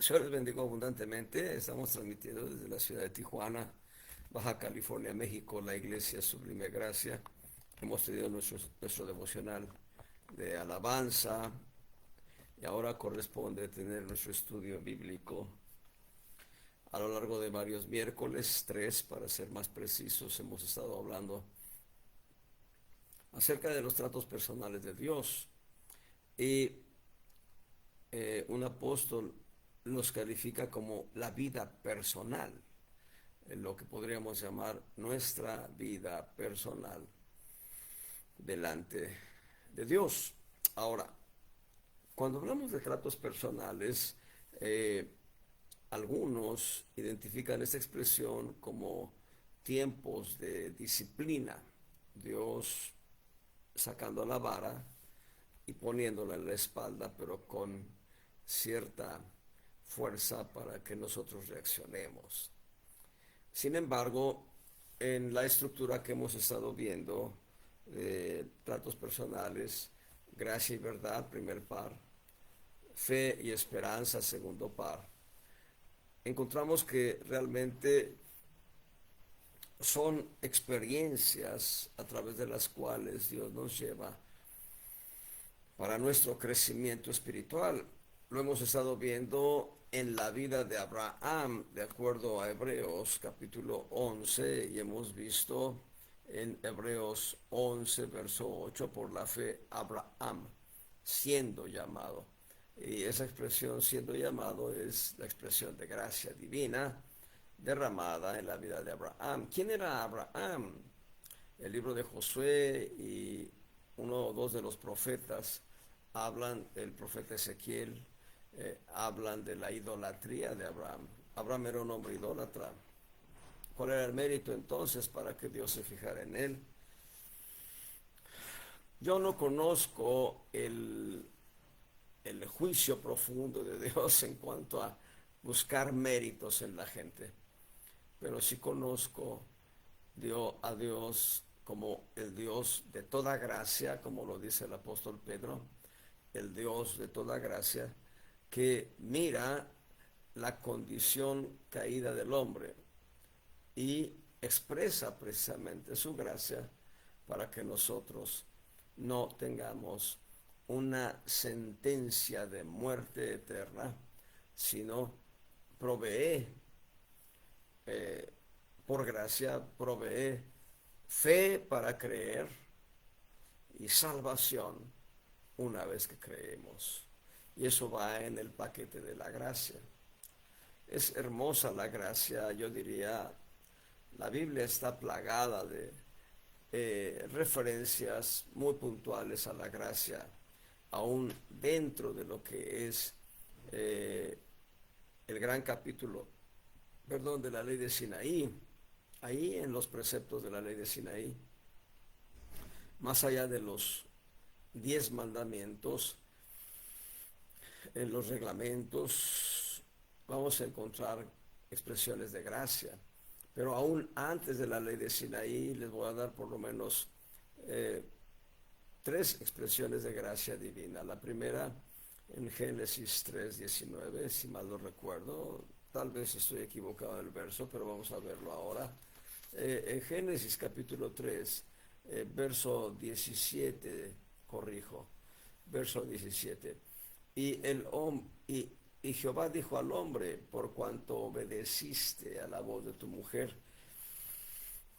Yo les bendigo abundantemente. Estamos transmitiendo desde la ciudad de Tijuana, Baja California, México, la Iglesia Sublime Gracia. Hemos tenido nuestro devocional de alabanza y ahora corresponde tener nuestro estudio bíblico. A lo largo de varios miércoles, 3 para ser más precisos, hemos estado hablando acerca de los tratos personales de Dios. Y un apóstol los califica como la vida personal, lo que podríamos llamar nuestra vida personal delante de Dios. Ahora, cuando hablamos de tratos personales, eh, algunos identifican esta expresión como tiempos de disciplina, Dios sacando la vara y poniéndola en la espalda, pero con cierta fuerza para que nosotros reaccionemos. Sin embargo, en la estructura que hemos estado viendo, tratos personales, gracia y verdad, primer par, fe y esperanza, segundo par, encontramos que realmente son experiencias a través de las cuales Dios nos lleva para nuestro crecimiento espiritual. Lo hemos estado viendo en la vida de Abraham, de acuerdo a Hebreos capítulo 11, y hemos visto en Hebreos 11, verso 8, por la fe Abraham siendo llamado. Y esa expresión siendo llamado es la expresión de gracia divina derramada en la vida de Abraham. ¿Quién era Abraham? El libro de Josué y uno o dos de los profetas hablan, el profeta Ezequiel, hablan de la idolatría de Abraham. Abraham era un hombre idólatra. ¿Cuál era el mérito entonces para que Dios se fijara en él? Yo no conozco el juicio profundo de Dios en cuanto a buscar méritos en la gente, pero sí conozco a Dios como el Dios de toda gracia, como lo dice el apóstol Pedro, el Dios de toda gracia, que mira la condición caída del hombre y expresa precisamente su gracia para que nosotros no tengamos una sentencia de muerte eterna, sino provee, eh, por gracia, provee fe para creer y salvación una vez que creemos. Y eso va en el paquete de la gracia. Es hermosa la gracia, yo diría, la Biblia está plagada de referencias muy puntuales a la gracia, aún dentro de lo que es eh, el gran capítulo, perdón, de la ley de Sinaí, ahí en los preceptos de la ley de Sinaí, más allá de los 10 mandamientos, en los reglamentos vamos a encontrar expresiones de gracia. Pero aún antes de la ley de Sinaí les voy a dar por lo menos eh, 3 expresiones de gracia divina. La primera en Génesis 3:19, si mal no recuerdo, tal vez estoy equivocado en el verso, pero vamos a verlo ahora. En Génesis capítulo 3, verso 17, corrijo, verso 17. Y Jehová dijo al hombre: por cuanto obedeciste a la voz de tu mujer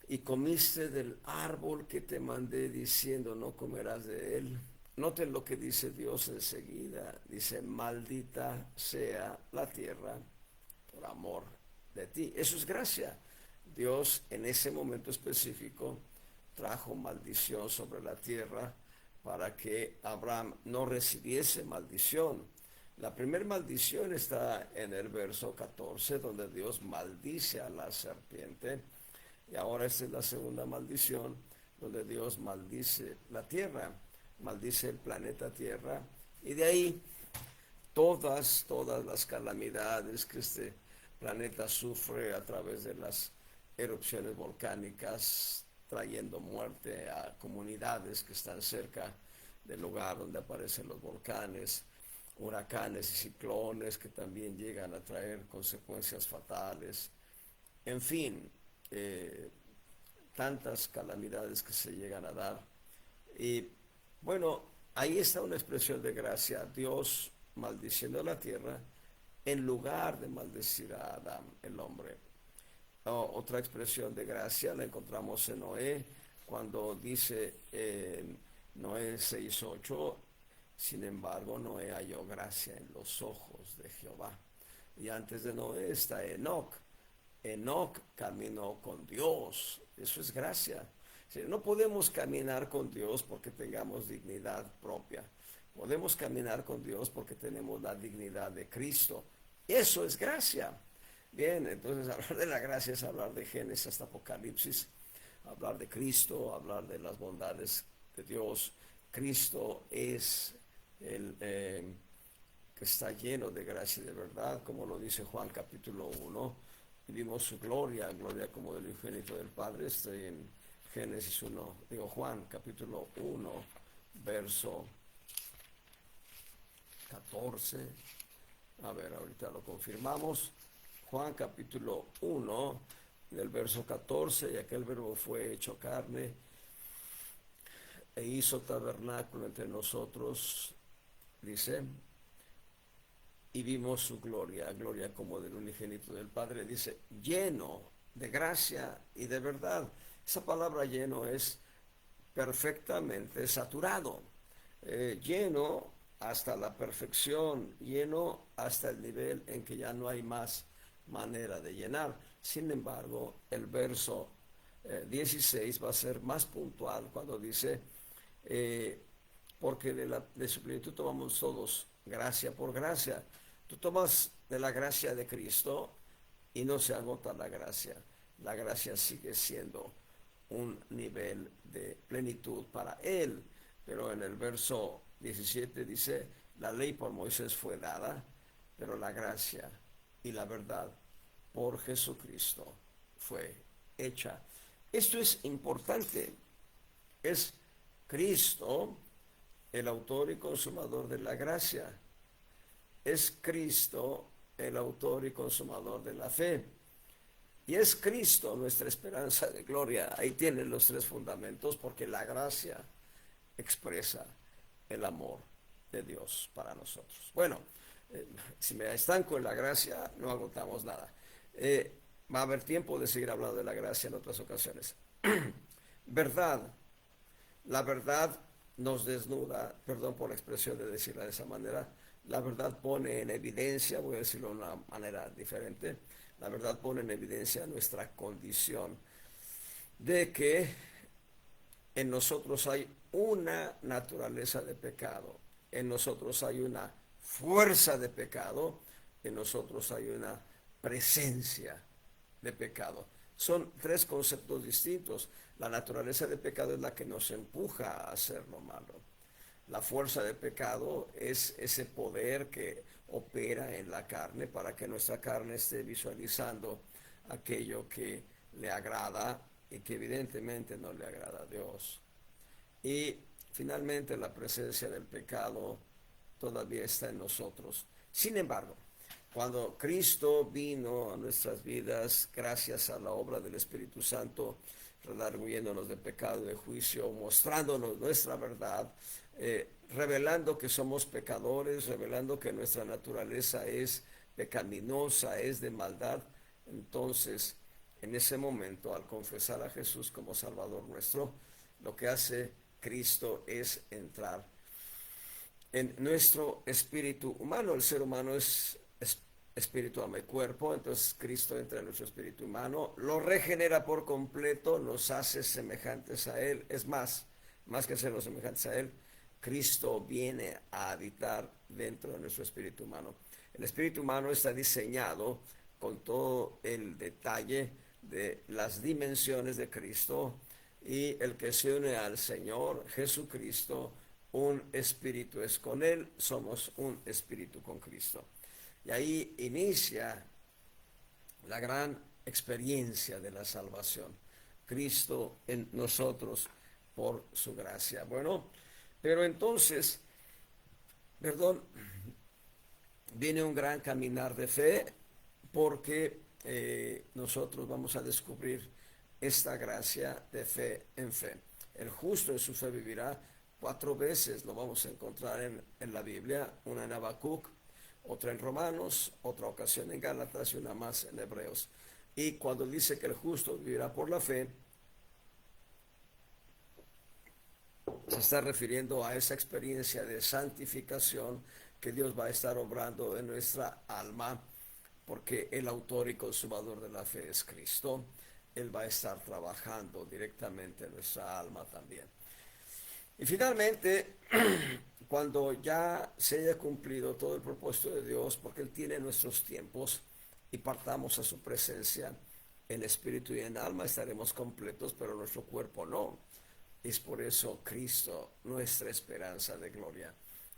y comiste del árbol que te mandé diciendo no comerás de él. Noten lo que dice Dios enseguida. Dice: maldita sea la tierra por amor de ti. Eso es gracia. Dios en ese momento específico trajo maldición sobre la tierra para que Abraham no recibiese maldición. La primera maldición está en el verso 14, donde Dios maldice a la serpiente. Y ahora esta es la segunda maldición, donde Dios maldice la tierra, maldice el planeta Tierra. Y de ahí todas las calamidades que este planeta sufre a través de las erupciones volcánicas, trayendo muerte a comunidades que están cerca del lugar donde aparecen los volcanes, huracanes y ciclones que también llegan a traer consecuencias fatales, en fin, tantas calamidades que se llegan a dar. Y bueno, ahí está una expresión de gracia, Dios maldiciendo la tierra en lugar de maldecir a Adán, el hombre. Otra expresión de gracia la encontramos en Noé, cuando dice en Noé 6:8, sin embargo Noé halló gracia en los ojos de Jehová. Y antes de Noé está Enoc. Enoc caminó con Dios, eso es gracia. No podemos caminar con Dios porque tengamos dignidad propia. Podemos caminar con Dios porque tenemos la dignidad de Cristo. Eso es gracia. Bien, entonces hablar de la gracia es hablar de Génesis hasta Apocalipsis, hablar de Cristo, hablar de las bondades de Dios. Cristo es el que está lleno de gracia y de verdad, como lo dice Juan capítulo 1. Vimos su gloria, gloria como del unigénito del Padre. Estoy en Génesis 1, Juan capítulo 1, verso 14. A ver, ahorita lo confirmamos. Juan capítulo 1, del verso 14, y aquel verbo fue hecho carne e hizo tabernáculo entre nosotros, dice, y vimos su gloria, gloria como del unigénito del Padre, dice, lleno de gracia y de verdad. Esa palabra lleno es perfectamente saturado, lleno hasta la perfección, lleno hasta el nivel en que ya no hay más manera de llenar. Sin embargo, el verso 16 va a ser más puntual cuando dice, porque de su plenitud tomamos todos gracia por gracia. Tú tomas de la gracia de Cristo y no se agota la gracia. La gracia sigue siendo un nivel de plenitud para Él. Pero en el verso 17 dice, la ley por Moisés fue dada, pero la gracia y la verdad por Jesucristo fue hecha. Esto es importante. Es Cristo el autor y consumador de la gracia. Es Cristo el autor y consumador de la fe. Y es Cristo nuestra esperanza de gloria. Ahí tienen los tres fundamentos, porque la gracia expresa el amor de Dios para nosotros. Bueno, si me estanco en la gracia, no agotamos nada. Va a haber tiempo de seguir hablando de la gracia en otras ocasiones. Verdad. La verdad nos desnuda, perdón por la expresión de decirla de esa manera, la verdad pone en evidencia, voy a decirlo de una manera diferente, la verdad pone en evidencia nuestra condición de que en nosotros hay una naturaleza de pecado, en nosotros hay una fuerza de pecado, en nosotros hay una presencia de pecado. Son tres conceptos distintos. La naturaleza de pecado es la que nos empuja a hacer lo malo. La fuerza de pecado es ese poder que opera en la carne para que nuestra carne esté visualizando aquello que le agrada y que evidentemente no le agrada a Dios. Y finalmente la presencia del pecado todavía está en nosotros. Sin embargo, cuando Cristo vino a nuestras vidas, gracias a la obra del Espíritu Santo, redarguyéndonos de pecado y de juicio, mostrándonos nuestra verdad, revelando que somos pecadores, revelando que nuestra naturaleza es pecaminosa, es de maldad, entonces, en ese momento, al confesar a Jesús como Salvador nuestro, lo que hace Cristo es entrar en nuestro espíritu humano. El ser humano es espíritu, alma y cuerpo. Entonces Cristo entra en nuestro espíritu humano, lo regenera por completo, nos hace semejantes a Él. Es más que hacernos semejantes a Él, Cristo viene a habitar dentro de nuestro espíritu humano. El espíritu humano está diseñado con todo el detalle de las dimensiones de Cristo, y el que se une al Señor Jesucristo, un espíritu es con Él, somos un espíritu con Cristo. Y ahí inicia la gran experiencia de la salvación. Cristo en nosotros por su gracia. Bueno, pero entonces, perdón, viene un gran caminar de fe porque nosotros vamos a descubrir esta gracia de fe en fe. El justo en su fe vivirá. 4 veces lo vamos a encontrar en la Biblia, una en Habacuc, otra en Romanos, otra ocasión en Gálatas y una más en Hebreos. Y cuando dice que el justo vivirá por la fe, se está refiriendo a esa experiencia de santificación que Dios va a estar obrando en nuestra alma, porque el autor y consumador de la fe es Cristo. Él va a estar trabajando directamente en nuestra alma también. Y finalmente, cuando ya se haya cumplido todo el propósito de Dios, porque Él tiene nuestros tiempos, y partamos a su presencia en espíritu y en alma, estaremos completos, pero nuestro cuerpo no. Es por eso Cristo, nuestra esperanza de gloria.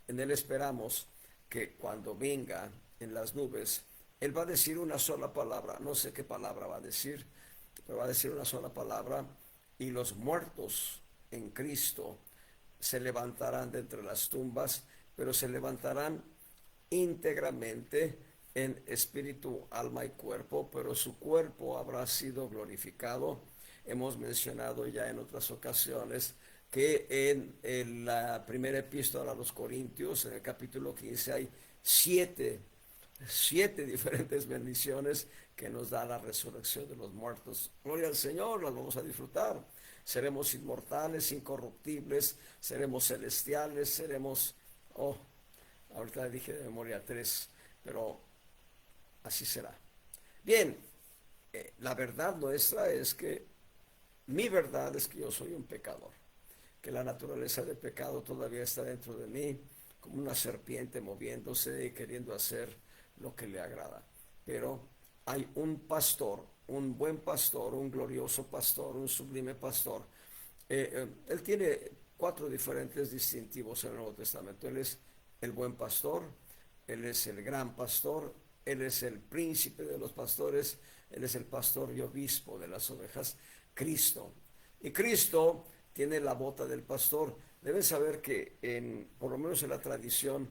En Él esperamos que cuando venga en las nubes, Él va a decir una sola palabra. No sé qué palabra va a decir, pero va a decir una sola palabra. Y los muertos en Cristo se levantarán de entre las tumbas, pero se levantarán íntegramente en espíritu, alma y cuerpo, pero su cuerpo habrá sido glorificado. Hemos mencionado ya en otras ocasiones que en la primera epístola a los Corintios, en el capítulo 15, hay siete diferentes bendiciones que nos da la resurrección de los muertos. Gloria al Señor, las vamos a disfrutar. Seremos inmortales, incorruptibles, seremos celestiales, seremos, ahorita dije de memoria 3, pero así será. Bien, la verdad nuestra es que, mi verdad es que yo soy un pecador, que la naturaleza de pecado todavía está dentro de mí, como una serpiente moviéndose y queriendo hacer lo que le agrada. Pero hay un pastor, un buen pastor, un glorioso pastor, un sublime pastor. Él tiene 4 diferentes distintivos en el Nuevo Testamento. Él es el buen pastor, Él es el gran pastor, Él es el príncipe de los pastores, Él es el pastor y obispo de las ovejas, Cristo. Y Cristo tiene la bota del pastor. Deben saber que por lo menos en la tradición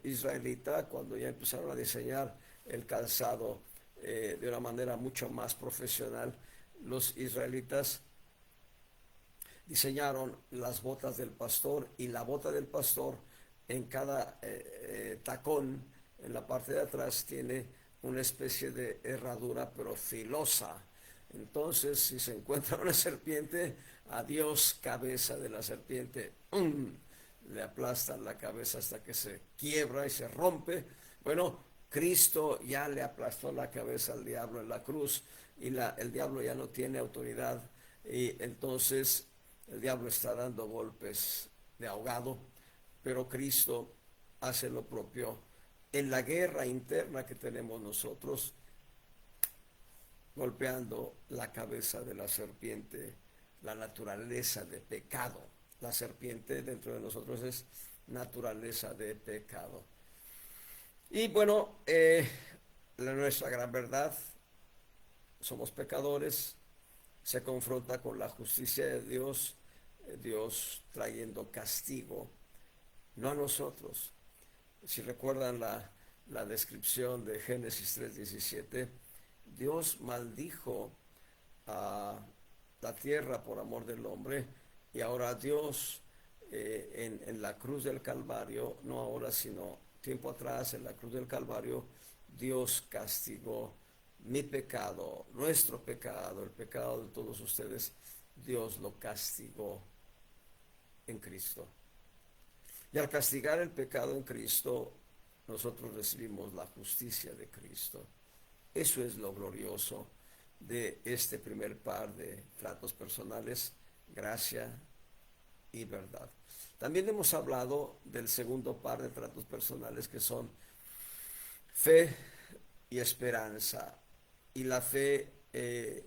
israelita, cuando ya empezaron a diseñar el calzado de una manera mucho más profesional, los israelitas diseñaron las botas del pastor, y la bota del pastor en cada tacón, en la parte de atrás, tiene una especie de herradura pero filosa. Entonces, si se encuentra una serpiente, adiós cabeza de la serpiente, le aplastan la cabeza hasta que se quiebra y se rompe. Bueno, Cristo ya le aplastó la cabeza al diablo en la cruz, y el diablo ya no tiene autoridad, y entonces el diablo está dando golpes de ahogado, pero Cristo hace lo propio en la guerra interna que tenemos nosotros, golpeando la cabeza de la serpiente, la naturaleza de pecado. La serpiente dentro de nosotros es naturaleza de pecado. Y bueno, nuestra gran verdad, somos pecadores, se confronta con la justicia de Dios, Dios trayendo castigo, no a nosotros. Si recuerdan la descripción de Génesis 3:17, Dios maldijo a la tierra por amor del hombre, y ahora Dios en la cruz del Calvario, no ahora sino tiempo atrás, en la cruz del Calvario, Dios castigó mi pecado, nuestro pecado, el pecado de todos ustedes. Dios lo castigó en Cristo. Y al castigar el pecado en Cristo, nosotros recibimos la justicia de Cristo. Eso es lo glorioso de este primer par de tratos personales, gracia y verdad. También hemos hablado del segundo par de tratos personales, que son fe y esperanza. Y la fe,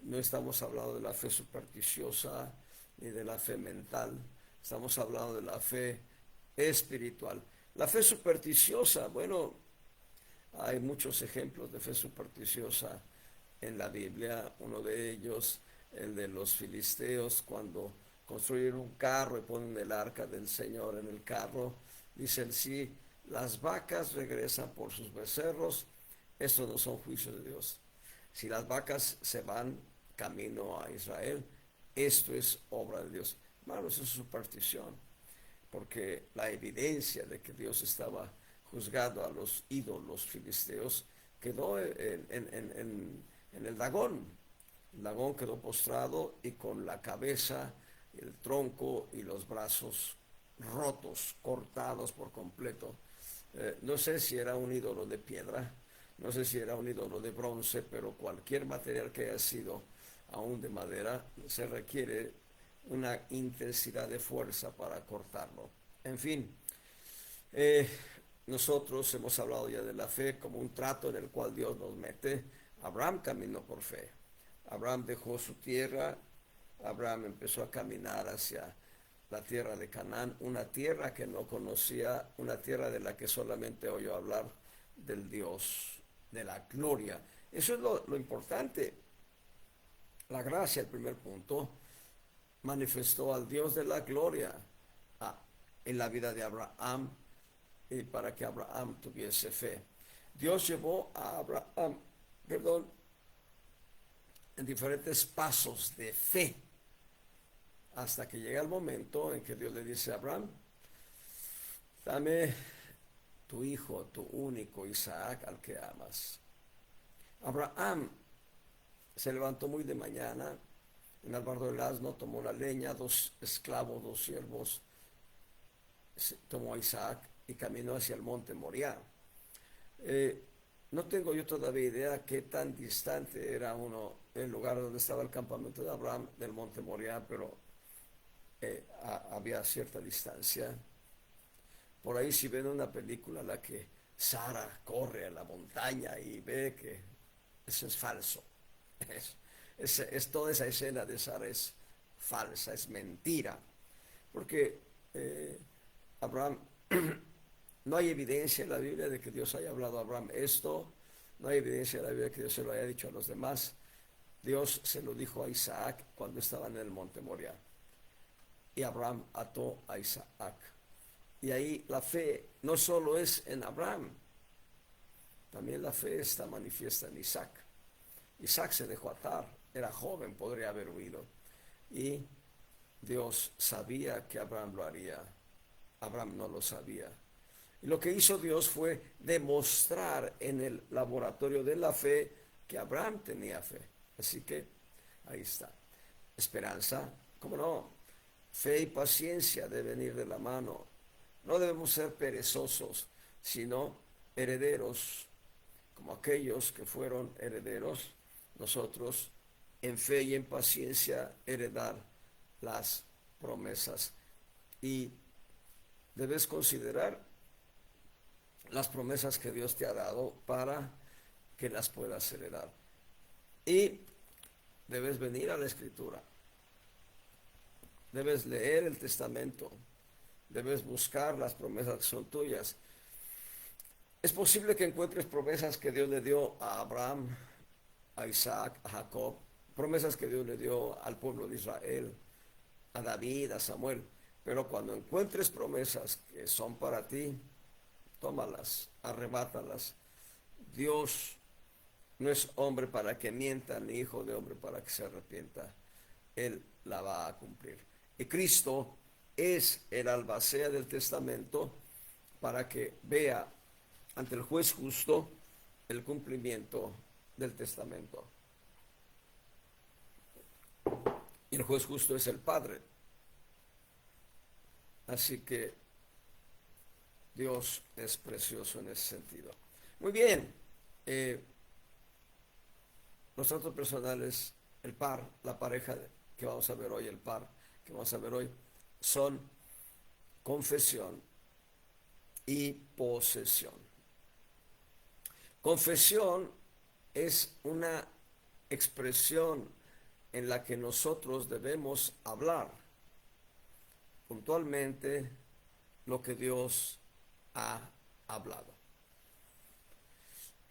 no estamos hablando de la fe supersticiosa ni de la fe mental, estamos hablando de la fe espiritual. La fe supersticiosa, bueno, hay muchos ejemplos de fe supersticiosa en la Biblia. Uno de ellos, el de los filisteos, cuando construyen un carro y ponen el arca del Señor en el carro, dicen: sí, las vacas regresan por sus becerros, estos no son juicios de Dios. Si las vacas se van camino a Israel, esto es obra de Dios. Hermanos, eso es superstición, porque la evidencia de que Dios estaba juzgando a los ídolos filisteos quedó en el Dagón. El Dagón quedó postrado y con la cabeza, el tronco y los brazos rotos, cortados por completo. No sé si era un ídolo de piedra, no sé si era un ídolo de bronce, pero cualquier material que haya sido, aún de madera, se requiere una intensidad de fuerza para cortarlo. En fin, eh, nosotros hemos hablado ya de la fe como un trato en el cual Dios nos mete. Abraham caminó por fe. Abraham dejó su tierra. Abraham empezó a caminar hacia la tierra de Canaán, una tierra que no conocía, una tierra de la que solamente oyó hablar del Dios, de la gloria. Eso es lo importante. La gracia, el primer punto, manifestó al Dios de la gloria en la vida de Abraham y para que Abraham tuviese fe. Dios llevó a Abraham, en diferentes pasos de fe hasta que llega el momento en que Dios le dice a Abraham, dame tu hijo, tu único Isaac, al que amas. Abraham se levantó muy de mañana, en el bardo del asno tomó la leña, 2 esclavos, 2 siervos, tomó a Isaac y caminó hacia el monte Moriah. No tengo yo todavía idea qué tan distante era el lugar donde estaba el campamento de Abraham del monte Moriah, pero había cierta distancia. Por ahí si ven una película en la que Sara corre a la montaña y ve que eso es falso. Toda esa escena de Sara es falsa, es mentira. Porque Abraham, no hay evidencia en la Biblia de que Dios haya hablado a Abraham esto, no hay evidencia en la Biblia de que Dios se lo haya dicho a los demás. Dios se lo dijo a Isaac cuando estaban en el monte Moriah. Y Abraham ató a Isaac. Y ahí la fe no solo es en Abraham, también la fe está manifiesta en Isaac. Isaac se dejó atar, era joven, podría haber huido. Y Dios sabía que Abraham lo haría. Abraham no lo sabía. Y lo que hizo Dios fue demostrar en el laboratorio de la fe que Abraham tenía fe. Así que ahí está. Esperanza, ¿cómo no? Fe y paciencia deben ir de la mano. No debemos ser perezosos, sino herederos, como aquellos que fueron herederos. Nosotros, en fe y en paciencia, heredar las promesas. Y debes considerar las promesas que Dios te ha dado para que las puedas heredar. Y debes venir a la Escritura. Debes leer el Testamento. Debes buscar las promesas que son tuyas. Es posible que encuentres promesas que Dios le dio a Abraham, a Isaac, a Jacob, promesas que Dios le dio al pueblo de Israel, a David, a Samuel. Pero cuando encuentres promesas que son para ti, tómalas, arrebátalas. Dios no es hombre para que mienta, ni hijo de hombre para que se arrepienta. Él la va a cumplir. Y Cristo es el albacea del testamento para que vea ante el juez justo el cumplimiento del testamento. Y el juez justo es el Padre. Así que Dios es precioso en ese sentido. Muy bien. Los tratos personales, el par, la pareja que vamos a ver hoy, el par que vamos a ver hoy, son confesión y posesión. Confesión es una expresión en la que nosotros debemos hablar puntualmente lo que Dios ha hablado.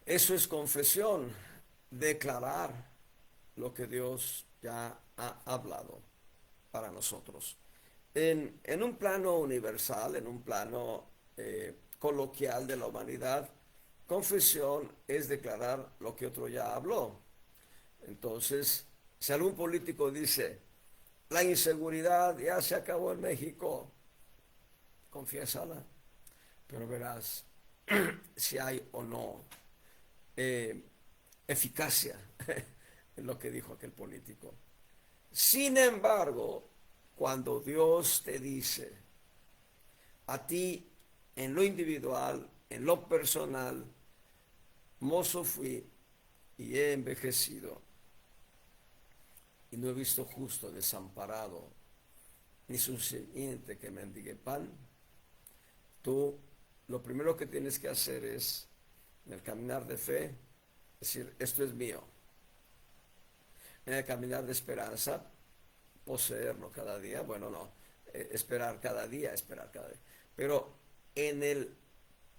Eso es confesión, declarar lo que Dios ya ha hablado para nosotros. En un plano universal, en un plano coloquial de la humanidad. Confesión es declarar lo que otro ya habló. Entonces, si algún político dice, la inseguridad ya se acabó en México, confiésala, pero verás si hay o no eh, eficacia en lo que dijo aquel político. Sin embargo, cuando Dios te dice a ti en lo individual, en lo personal, mozo fui y he envejecido y no he visto justo desamparado, ni su simiente que mendigue pan, tú lo primero que tienes que hacer es, en el caminar de fe, decir, esto es mío. En el caminar de esperanza, poseerlo cada día, bueno, no, esperar cada día. Pero en el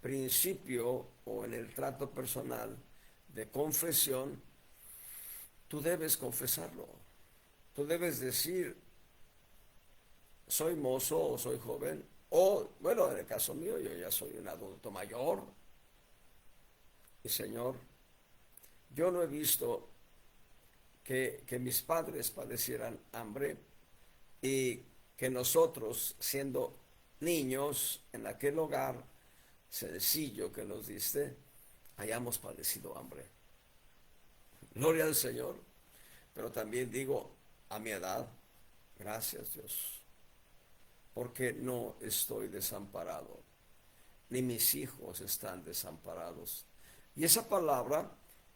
principio o en el trato personal de confesión, tú debes confesarlo. Tú debes decir, soy mozo o soy joven, o, bueno, en el caso mío, yo ya soy un adulto mayor. Y Señor, yo no he visto que mis padres padecieran hambre y que nosotros, siendo niños en aquel hogar sencillo que nos diste, hayamos padecido hambre. Gloria al Señor. Pero también digo, a mi edad, gracias Dios, porque no estoy desamparado, ni mis hijos están desamparados. Y esa palabra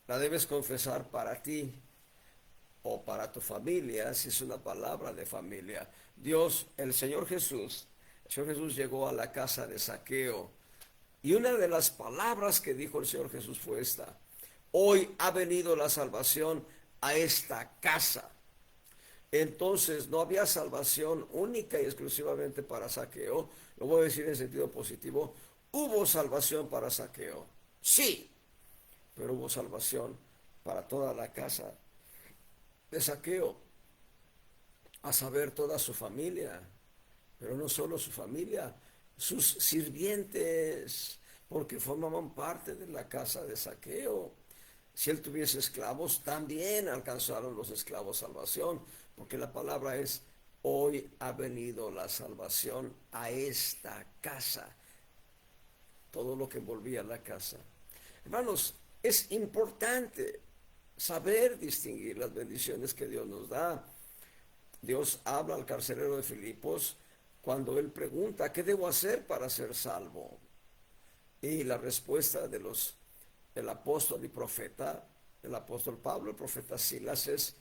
la debes confesar para ti o para tu familia, si es una palabra de familia. Dios, el Señor Jesús llegó a la casa de Zaqueo y una de las palabras que dijo el Señor Jesús fue esta: hoy ha venido la salvación a esta casa. Entonces no había salvación única y exclusivamente para Zaqueo. Lo voy a decir en sentido positivo. Hubo salvación para Zaqueo, sí, pero hubo salvación para toda la casa de Zaqueo, a saber, toda su familia, pero no solo su familia, sus sirvientes, porque formaban parte de la casa de Zaqueo. Si él tuviese esclavos, también alcanzaron los esclavos salvación, porque la palabra es, hoy ha venido la salvación a esta casa. Todo lo que envolvía la casa. Hermanos, es importante saber distinguir las bendiciones que Dios nos da. Dios habla al carcelero de Filipos cuando él pregunta, ¿qué debo hacer para ser salvo? Y la respuesta del apóstol y profeta, el apóstol Pablo, el profeta Silas, es,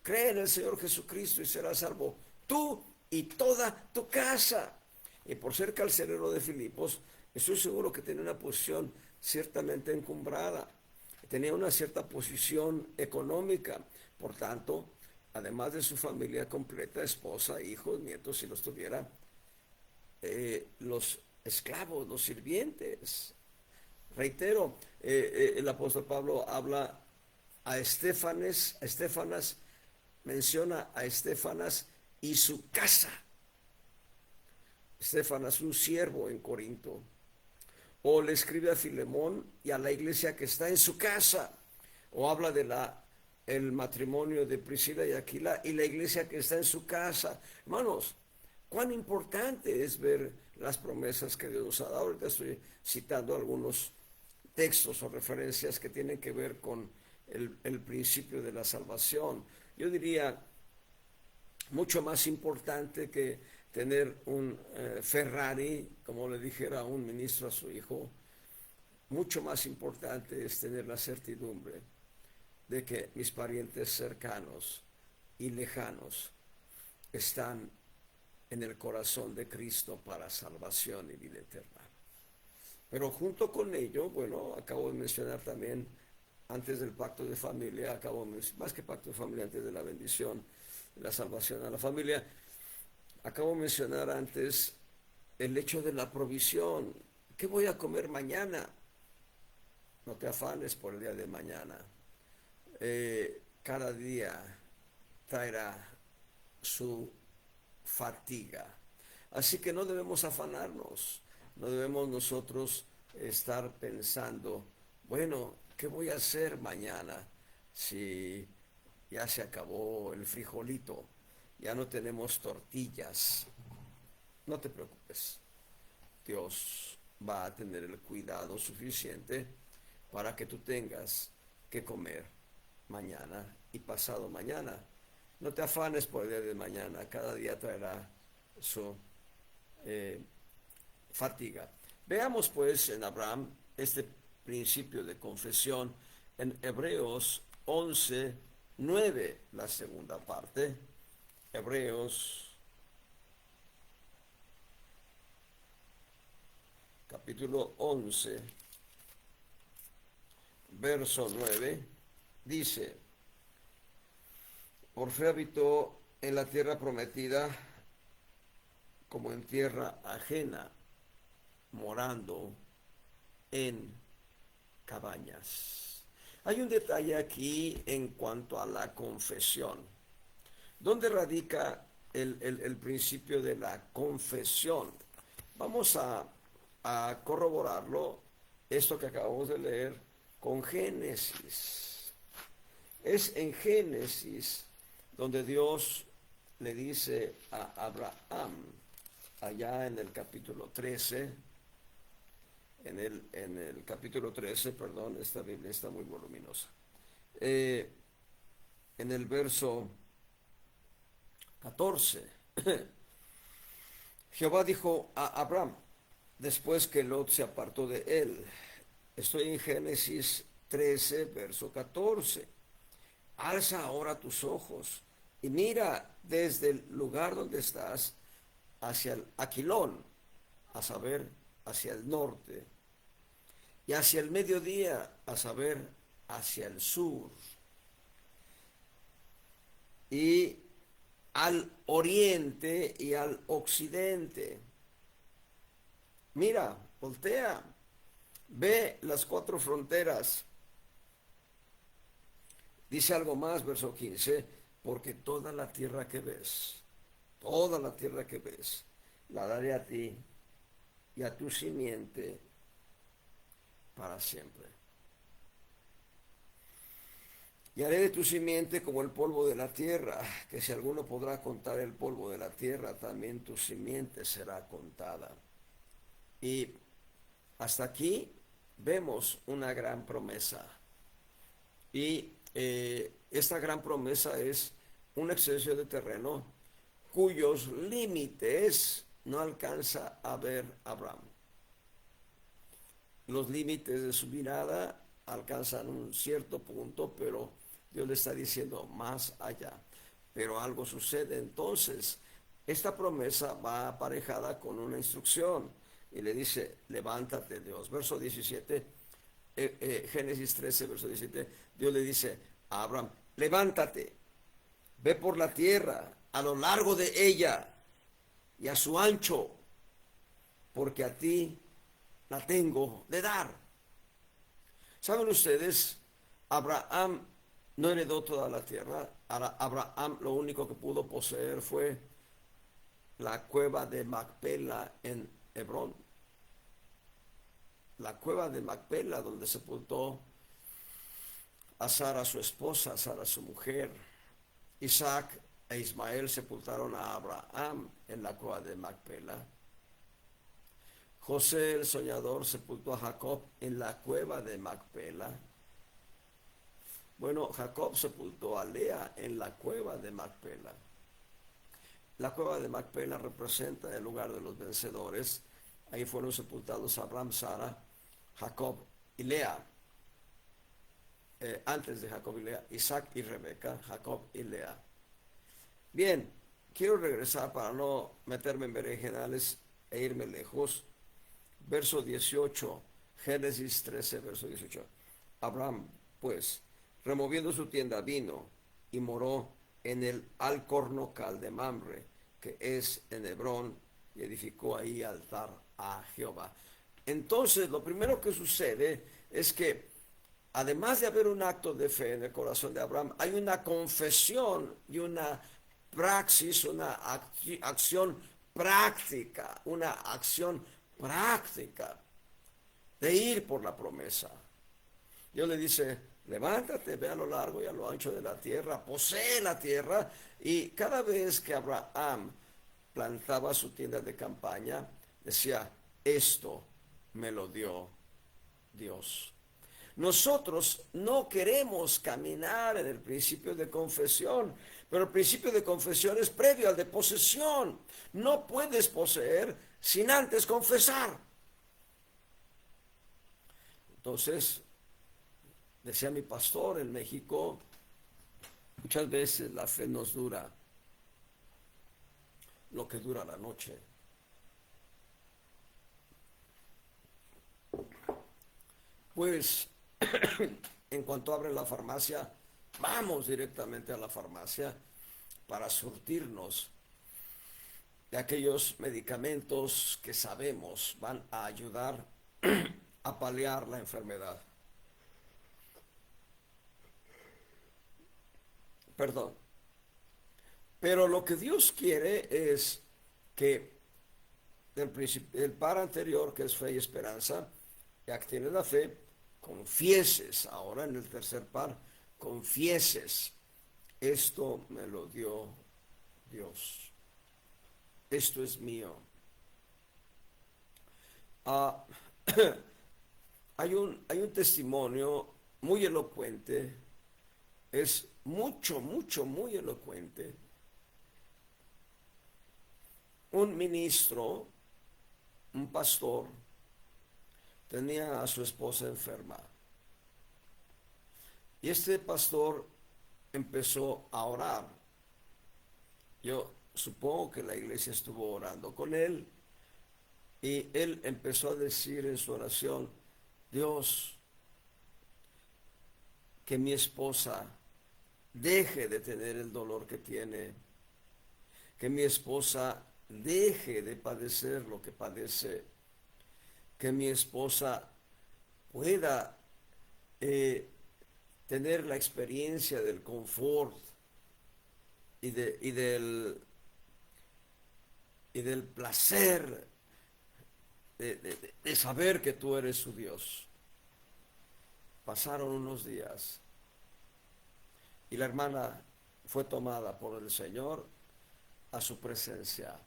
cree en el Señor Jesucristo y serás salvo tú y toda tu casa. Y por ser carcelero de Filipos, estoy seguro que tenía una posición ciertamente encumbrada, tenía una cierta posición económica, por tanto, además de su familia completa, esposa, hijos, nietos, si los tuviera, los esclavos, los sirvientes. Reitero, el apóstol Pablo habla a Estéfanas, menciona a Estéfanas y su casa. Estéfanas, un siervo en Corinto. O le escribe a Filemón y a la iglesia que está en su casa. O habla de el matrimonio de Priscila y Aquila y la iglesia que está en su casa. Hermanos, cuán importante es ver las promesas que Dios nos ha dado. Ahorita estoy citando algunos textos o referencias que tienen que ver con el principio de la salvación. Yo diría, mucho más importante que tener un Ferrari, como le dijera un ministro a su hijo, mucho más importante es tener la certidumbre de que mis parientes cercanos y lejanos están en el corazón de Cristo para salvación y vida eterna. Pero junto con ello, bueno, acabo de mencionar también, antes del pacto de familia, más que pacto de familia, antes de la bendición, la salvación a la familia, acabo de mencionar antes el hecho de la provisión. ¿Qué voy a comer mañana? No te afanes por el día de mañana. Cada día traerá su fatiga. Así que no debemos afanarnos. No debemos nosotros estar pensando, bueno, ¿qué voy a hacer mañana si ya se acabó el frijolito? Ya no tenemos tortillas. No te preocupes. Dios va a tener el cuidado suficiente para que tú tengas que comer mañana y pasado mañana. No te afanes por el día de mañana, cada día traerá su eh, fatiga. Veamos pues en Abraham este principio de confesión en Hebreos 11:9, la segunda parte. Hebreos capítulo 11, verso 9, dice: por fe habitó en la tierra prometida como en tierra ajena, morando en cabañas. Hay un detalle aquí en cuanto a la confesión. ¿Dónde radica el principio de la confesión? Vamos a corroborarlo, esto que acabamos de leer, con Génesis. Es en Génesis donde Dios le dice a Abraham, allá en el capítulo 13, en el capítulo 13, perdón, esta Biblia está muy voluminosa. En el verso 14, Jehová dijo a Abraham, después que Lot se apartó de él, estoy en Génesis 13, verso 14, alza ahora tus ojos y mira desde el lugar donde estás hacia el Aquilón, a saber, hacia el norte, y hacia el mediodía, a saber, hacia el sur, y al oriente y al occidente. Mira, voltea, ve las cuatro fronteras. Dice algo más, verso 15, porque toda la tierra que ves, la daré a ti y a tu simiente para siempre. Y haré de tu simiente como el polvo de la tierra, que si alguno podrá contar el polvo de la tierra, también tu simiente será contada. Y hasta aquí vemos una gran promesa. Y esta gran promesa es un exceso de terreno cuyos límites no alcanza a ver Abraham. Los límites de su mirada alcanzan un cierto punto, pero Dios le está diciendo más allá. Pero algo sucede entonces. Esta promesa va aparejada con una instrucción y le dice, levántate Dios. Verso 17, Génesis 13, verso 17, Dios le dice a Abraham, levántate, ve por la tierra, a lo largo de ella y a su ancho, porque a ti la tengo de dar. ¿Saben ustedes? Abraham no heredó toda la tierra. Abraham lo único que pudo poseer fue la cueva de Macpela en Hebrón. La cueva de Macpela, donde sepultó a Sara su esposa, a Sara su mujer. Isaac e Ismael sepultaron a Abraham en la cueva de Macpela. José el soñador sepultó a Jacob en la cueva de Macpela. Bueno, Jacob sepultó a Lea en la cueva de Macpela. La cueva de Macpela representa el lugar de los vencedores. Ahí fueron sepultados Abraham, Sara, Jacob y Lea. Antes de Jacob y Lea, Isaac y Rebeca, Jacob y Lea. Bien, quiero regresar para no meterme en berenjenales e irme lejos. Verso 18, Génesis 13, verso 18. Abraham, pues, removiendo su tienda, vino y moró en el alcornocal de Mamre, que es en Hebrón, y edificó ahí altar a Jehová. Entonces, lo primero que sucede es que, además de haber un acto de fe en el corazón de Abraham, hay una confesión y una praxis, una acción práctica, una acción práctica de ir por la promesa. Dios le dice, levántate, ve a lo largo y a lo ancho de la tierra, posee la tierra. Y cada vez que Abraham plantaba su tienda de campaña, decía, esto me lo dio Dios. Nosotros no queremos caminar en el principio de confesión, pero el principio de confesión es previo al de posesión. No puedes poseer sin antes confesar. Entonces, decía mi pastor en México, muchas veces la fe nos dura lo que dura la noche. Pues en cuanto abre la farmacia, vamos directamente a la farmacia para surtirnos de aquellos medicamentos que sabemos van a ayudar a paliar la enfermedad. Perdón. Pero lo que Dios quiere es que del par anterior, que es fe y esperanza, ya que tienes la fe, confieses, ahora en el tercer par, confieses, esto me lo dio Dios, esto es mío. Ah, hay un testimonio muy elocuente, es muy elocuente. Un ministro, un pastor, tenía a su esposa enferma. Y este pastor empezó a orar. Yo supongo que la iglesia estuvo orando con él. Y él empezó a decir en su oración, Dios, que mi esposa deje de tener el dolor que tiene. Que mi esposa deje de padecer lo que padece. Que mi esposa pueda tener la experiencia del confort y del placer de saber que tú eres su Dios. Pasaron unos días y la hermana fue tomada por el Señor a su presencia.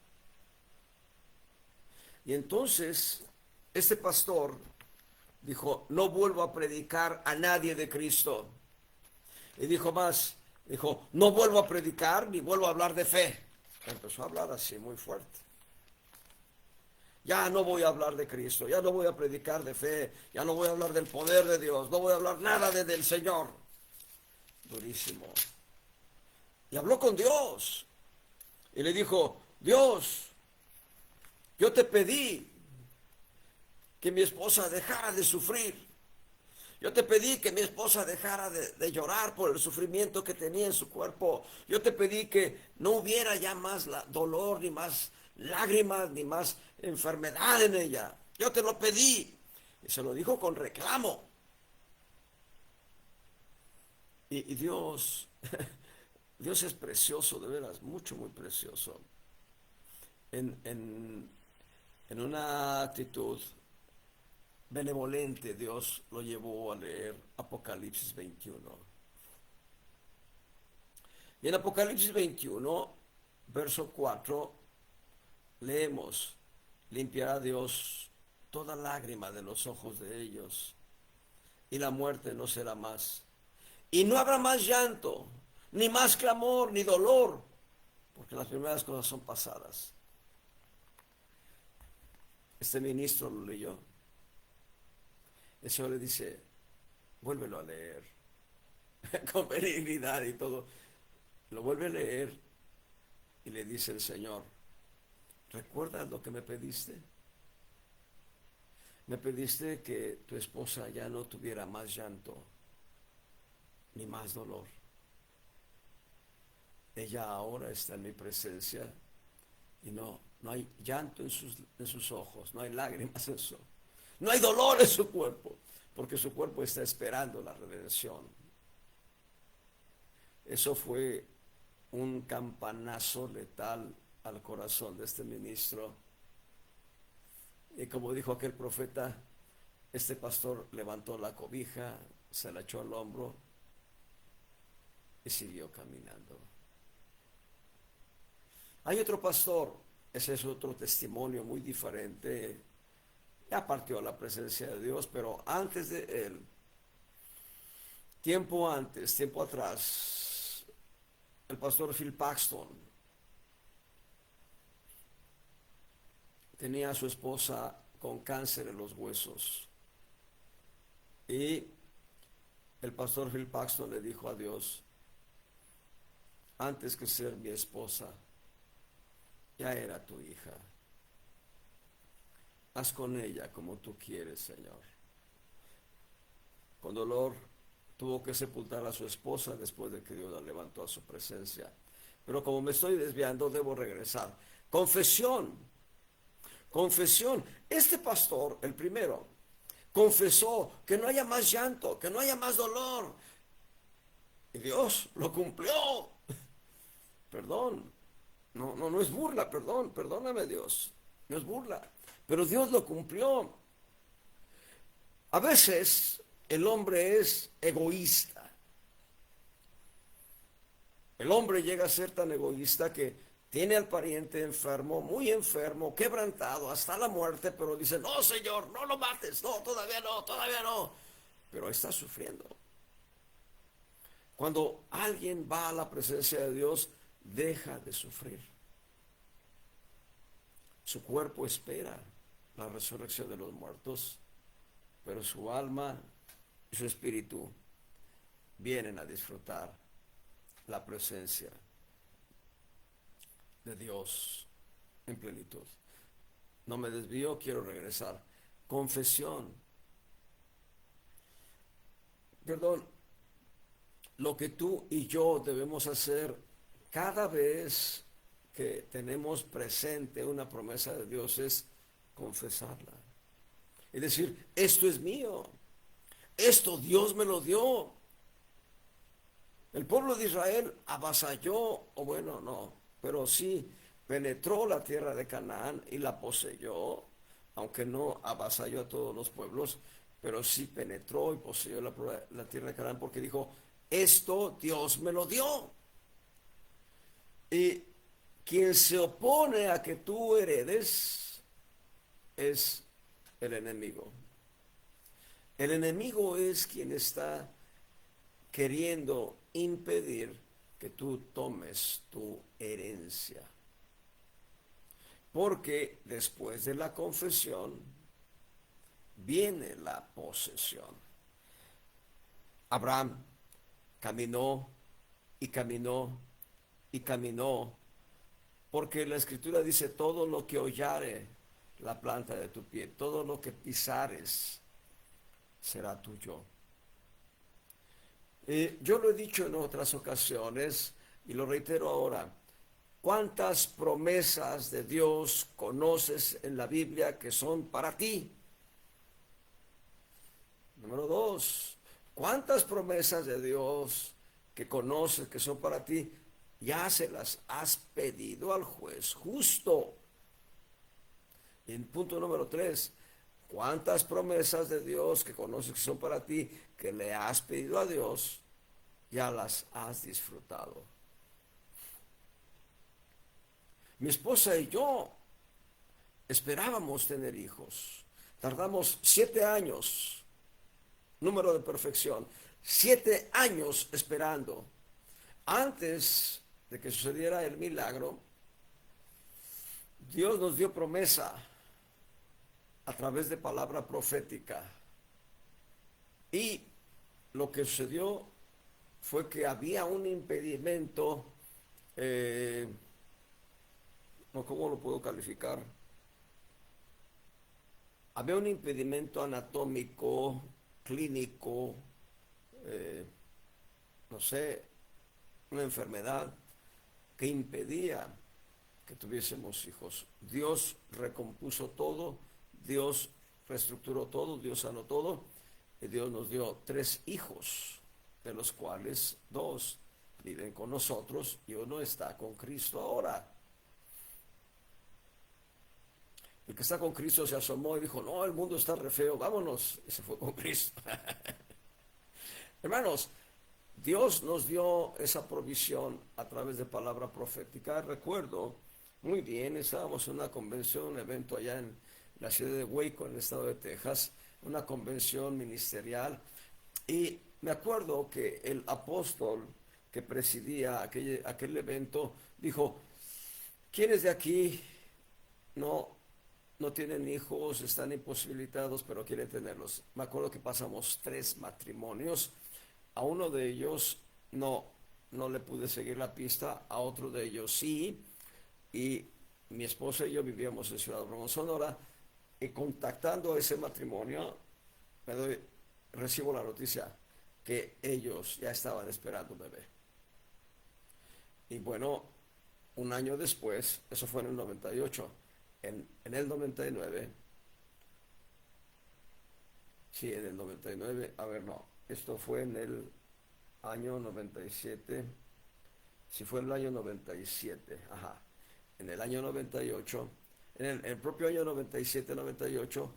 Y entonces este pastor dijo, no vuelvo a predicar a nadie de Cristo. Y dijo más, dijo, no vuelvo a predicar ni vuelvo a hablar de fe. Empezó a hablar así muy fuerte. Ya no voy a hablar de Cristo, ya no voy a predicar de fe, ya no voy a hablar del poder de Dios, no voy a hablar nada del Señor. Durísimo. Y habló con Dios. Y le dijo, Dios, yo te pedí que mi esposa dejara de sufrir. Yo te pedí que mi esposa dejara de llorar por el sufrimiento que tenía en su cuerpo. Yo te pedí que no hubiera ya más dolor, ni más lágrimas, ni más enfermedad en ella. Yo te lo pedí. Y se lo dijo con reclamo. Y Dios, Dios es precioso, de veras, mucho, muy precioso. En una actitud benevolente, Dios lo llevó a leer Apocalipsis 21. Y en Apocalipsis 21, verso 4, leemos, limpiará Dios toda lágrima de los ojos de ellos, y la muerte no será más. Y no habrá más llanto, ni más clamor, ni dolor, porque las primeras cosas son pasadas. Este ministro lo leyó. El Señor le dice, vuélvelo a leer, con benignidad y todo. Lo vuelve a leer y le dice el Señor, ¿recuerdas lo que me pediste? Me pediste que tu esposa ya no tuviera más llanto, ni más dolor. Ella ahora está en mi presencia y no hay llanto en sus ojos, no hay lágrimas en su, no hay dolor en su cuerpo, porque su cuerpo está esperando la redención. Eso fue un campanazo letal al corazón de este ministro. Y como dijo aquel profeta, este pastor levantó la cobija, se la echó al hombro y siguió caminando. Hay otro pastor, ese es otro testimonio muy diferente. Ya partió a la presencia de Dios, pero antes de él, tiempo atrás, el pastor Phil Paxton tenía a su esposa con cáncer en los huesos. Y el pastor Phil Paxton le dijo a Dios, antes que ser mi esposa, ya era tu hija. Haz con ella como tú quieres, Señor. Con dolor tuvo que sepultar a su esposa después de que Dios la levantó a su presencia. Pero como me estoy desviando, debo regresar. Confesión, confesión. Este pastor, el primero, confesó que no haya más llanto, que no haya más dolor. Y Dios lo cumplió. Perdón, no es burla, perdóname Dios, no es burla. Pero Dios lo cumplió. A veces el hombre es egoísta. El hombre llega a ser tan egoísta que tiene al pariente enfermo, muy enfermo, quebrantado, hasta la muerte, pero dice, no, Señor, no lo mates, no, todavía no, todavía no. Pero está sufriendo. Cuando alguien va a la presencia de Dios, deja de sufrir. Su cuerpo espera la resurrección de los muertos, pero su alma y su espíritu vienen a disfrutar la presencia de Dios en plenitud. No me desvío, quiero regresar. Confesión. Perdón, lo que tú y yo debemos hacer cada vez que tenemos presente una promesa de Dios es confesarla. Es decir, esto es mío, esto Dios me lo dio. El pueblo de Israel avasalló, o bueno, no, pero sí penetró la tierra de Canaán y la poseyó, aunque no avasalló a todos los pueblos, pero sí penetró y poseyó la tierra de Canaán porque dijo, esto Dios me lo dio. Y quien se opone a que tú heredes es el enemigo. El enemigo es quien está queriendo impedir que tú tomes tu herencia. Porque después de la confesión viene la posesión. Abraham caminó y caminó y caminó, porque la escritura dice, todo lo que hollare la planta de tu pie, todo lo que pisares será tuyo. Yo lo he dicho en otras ocasiones y lo reitero ahora. ¿Cuántas promesas de Dios conoces en la Biblia que son para ti? Número 2, ¿cuántas promesas de Dios que conoces que son para ti ya se las has pedido al juez justo? Y en punto número 3, ¿cuántas promesas de Dios que conoces que son para ti, que le has pedido a Dios, ya las has disfrutado? Mi esposa y yo esperábamos tener hijos. Tardamos 7 años, número de perfección, 7 años esperando. Antes de que sucediera el milagro, Dios nos dio promesa a través de palabra profética. Y lo que sucedió fue que había un impedimento, ¿cómo lo puedo calificar? Había un impedimento anatómico, clínico, no sé, una enfermedad que impedía que tuviésemos hijos. Dios recompuso todo, Dios reestructuró todo, Dios sanó todo, y Dios nos dio 3 hijos, de los cuales 2 viven con nosotros y uno está con Cristo ahora. El que está con Cristo se asomó y dijo, no, el mundo está re feo, vámonos. Y se fue con Cristo. Hermanos, Dios nos dio esa provisión a través de palabra profética. Recuerdo muy bien, estábamos en una convención, un evento allá en la ciudad de Waco, en el estado de Texas, una convención ministerial. Y me acuerdo que el apóstol que presidía aquel evento dijo, ¿quiénes de aquí no, no tienen hijos, están imposibilitados, pero quieren tenerlos? Me acuerdo que pasamos 3 matrimonios. A uno de ellos no, no le pude seguir la pista, a otro de ellos sí. Y mi esposa y yo vivíamos en Ciudad Obregón, Sonora, y contactando a ese matrimonio, recibo la noticia que ellos ya estaban esperando un bebé. Y bueno, un año después, eso fue en el 98, en el 99, sí, en el 99, a ver, no, esto fue en el año 97, si fue en el año 97, ajá, en el año 98, en el propio año 97-98,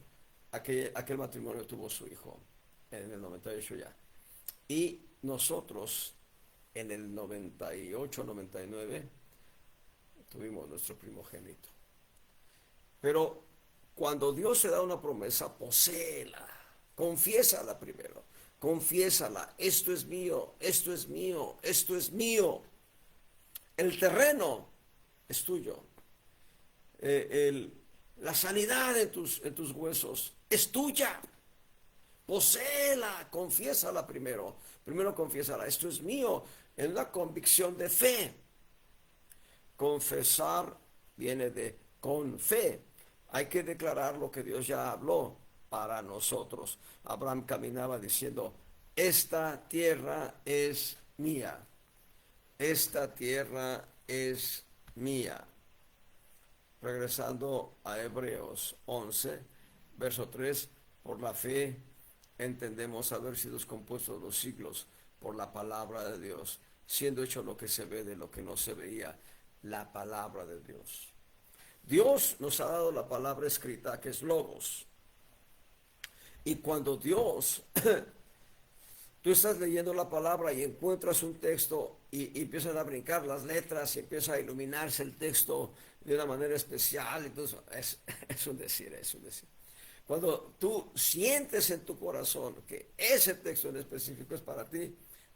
aquel matrimonio tuvo su hijo, en el 98 ya. Y nosotros, en el 98-99, tuvimos nuestro primogénito. Pero cuando Dios se da una promesa, poséela, confiésala primero, confiésala, esto es mío, esto es mío, esto es mío. El terreno es tuyo. La sanidad en tus huesos es tuya. Poséela, confiésala primero. Primero confiésala, esto es mío. Es una convicción de fe. Confesar viene de con fe. Hay que declarar lo que Dios ya habló para nosotros. Abraham caminaba diciendo, esta tierra es mía. Esta tierra es mía. Regresando a Hebreos 11, verso 3, por la fe entendemos haber sido compuestos los siglos por la palabra de Dios, siendo hecho lo que se ve de lo que no se veía, la palabra de Dios. Dios nos ha dado la palabra escrita, que es logos. Y cuando Dios, tú estás leyendo la palabra y encuentras un texto y empiezan a brincar las letras y empieza a iluminarse el texto de una manera especial, entonces es un decir, es un decir. Cuando tú sientes en tu corazón que ese texto en específico es para ti,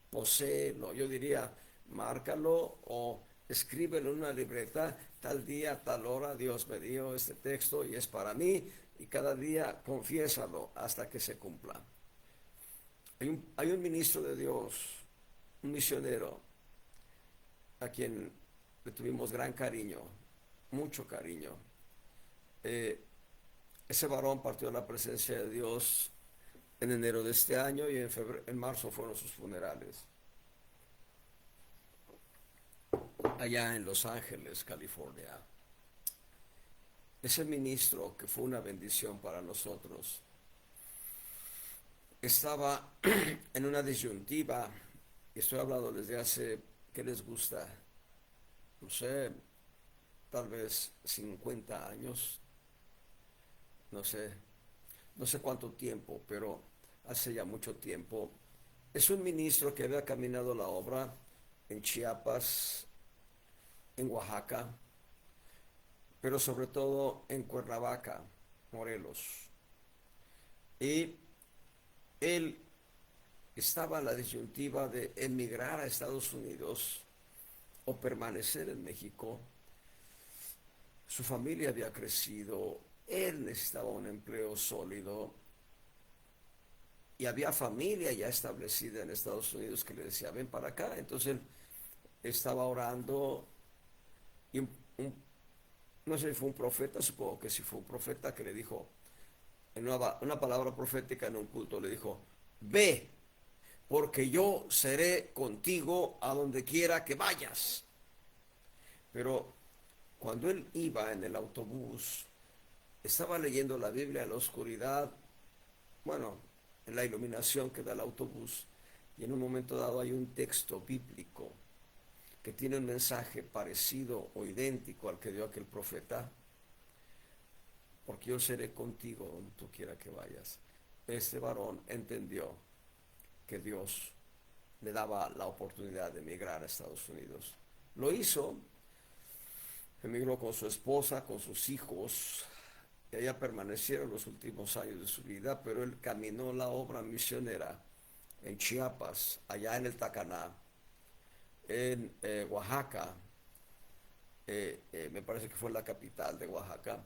poséelo. Yo diría, márcalo o escríbelo en una libreta, tal día, tal hora, Dios me dio este texto y es para mí, y cada día confiésalo hasta que se cumpla. Hay un ministro de Dios, un misionero, a quien le tuvimos gran cariño, mucho cariño. Ese varón partió a la presencia de Dios en enero de este año y en marzo fueron sus funerales. Allá en Los Ángeles, California. Ese ministro, que fue una bendición para nosotros, estaba en una disyuntiva, y estoy hablando desde hace, ¿qué les gusta? No sé, tal vez 50 años, no sé, no sé cuánto tiempo, pero hace ya mucho tiempo. Es un ministro que había caminado la obra en Chiapas, en Oaxaca, pero sobre todo en Cuernavaca, Morelos. Y él estaba en la disyuntiva de emigrar a Estados Unidos o permanecer en México. Su familia había crecido, él necesitaba un empleo sólido y había familia ya establecida en Estados Unidos que le decía, ven para acá. Entonces él estaba orando y no sé si fue un profeta, supongo que sí fue un profeta que le dijo, en una palabra profética en un culto, le dijo, ve, porque yo seré contigo a donde quiera que vayas. Pero cuando él iba en el autobús, estaba leyendo la Biblia en la oscuridad, bueno, en la iluminación que da el autobús, y en un momento dado hay un texto bíblico que tiene un mensaje parecido o idéntico al que dio aquel profeta. porque yo seré contigo donde tú quiera que vayas. Este varón entendió que Dios le daba la oportunidad de emigrar a Estados Unidos. Lo hizo, emigró con su esposa, con sus hijos, y allá permanecieron los últimos años de su vida, pero él caminó la obra misionera en Chiapas, allá en el Tacaná, en Oaxaca, me parece que fue la capital de Oaxaca,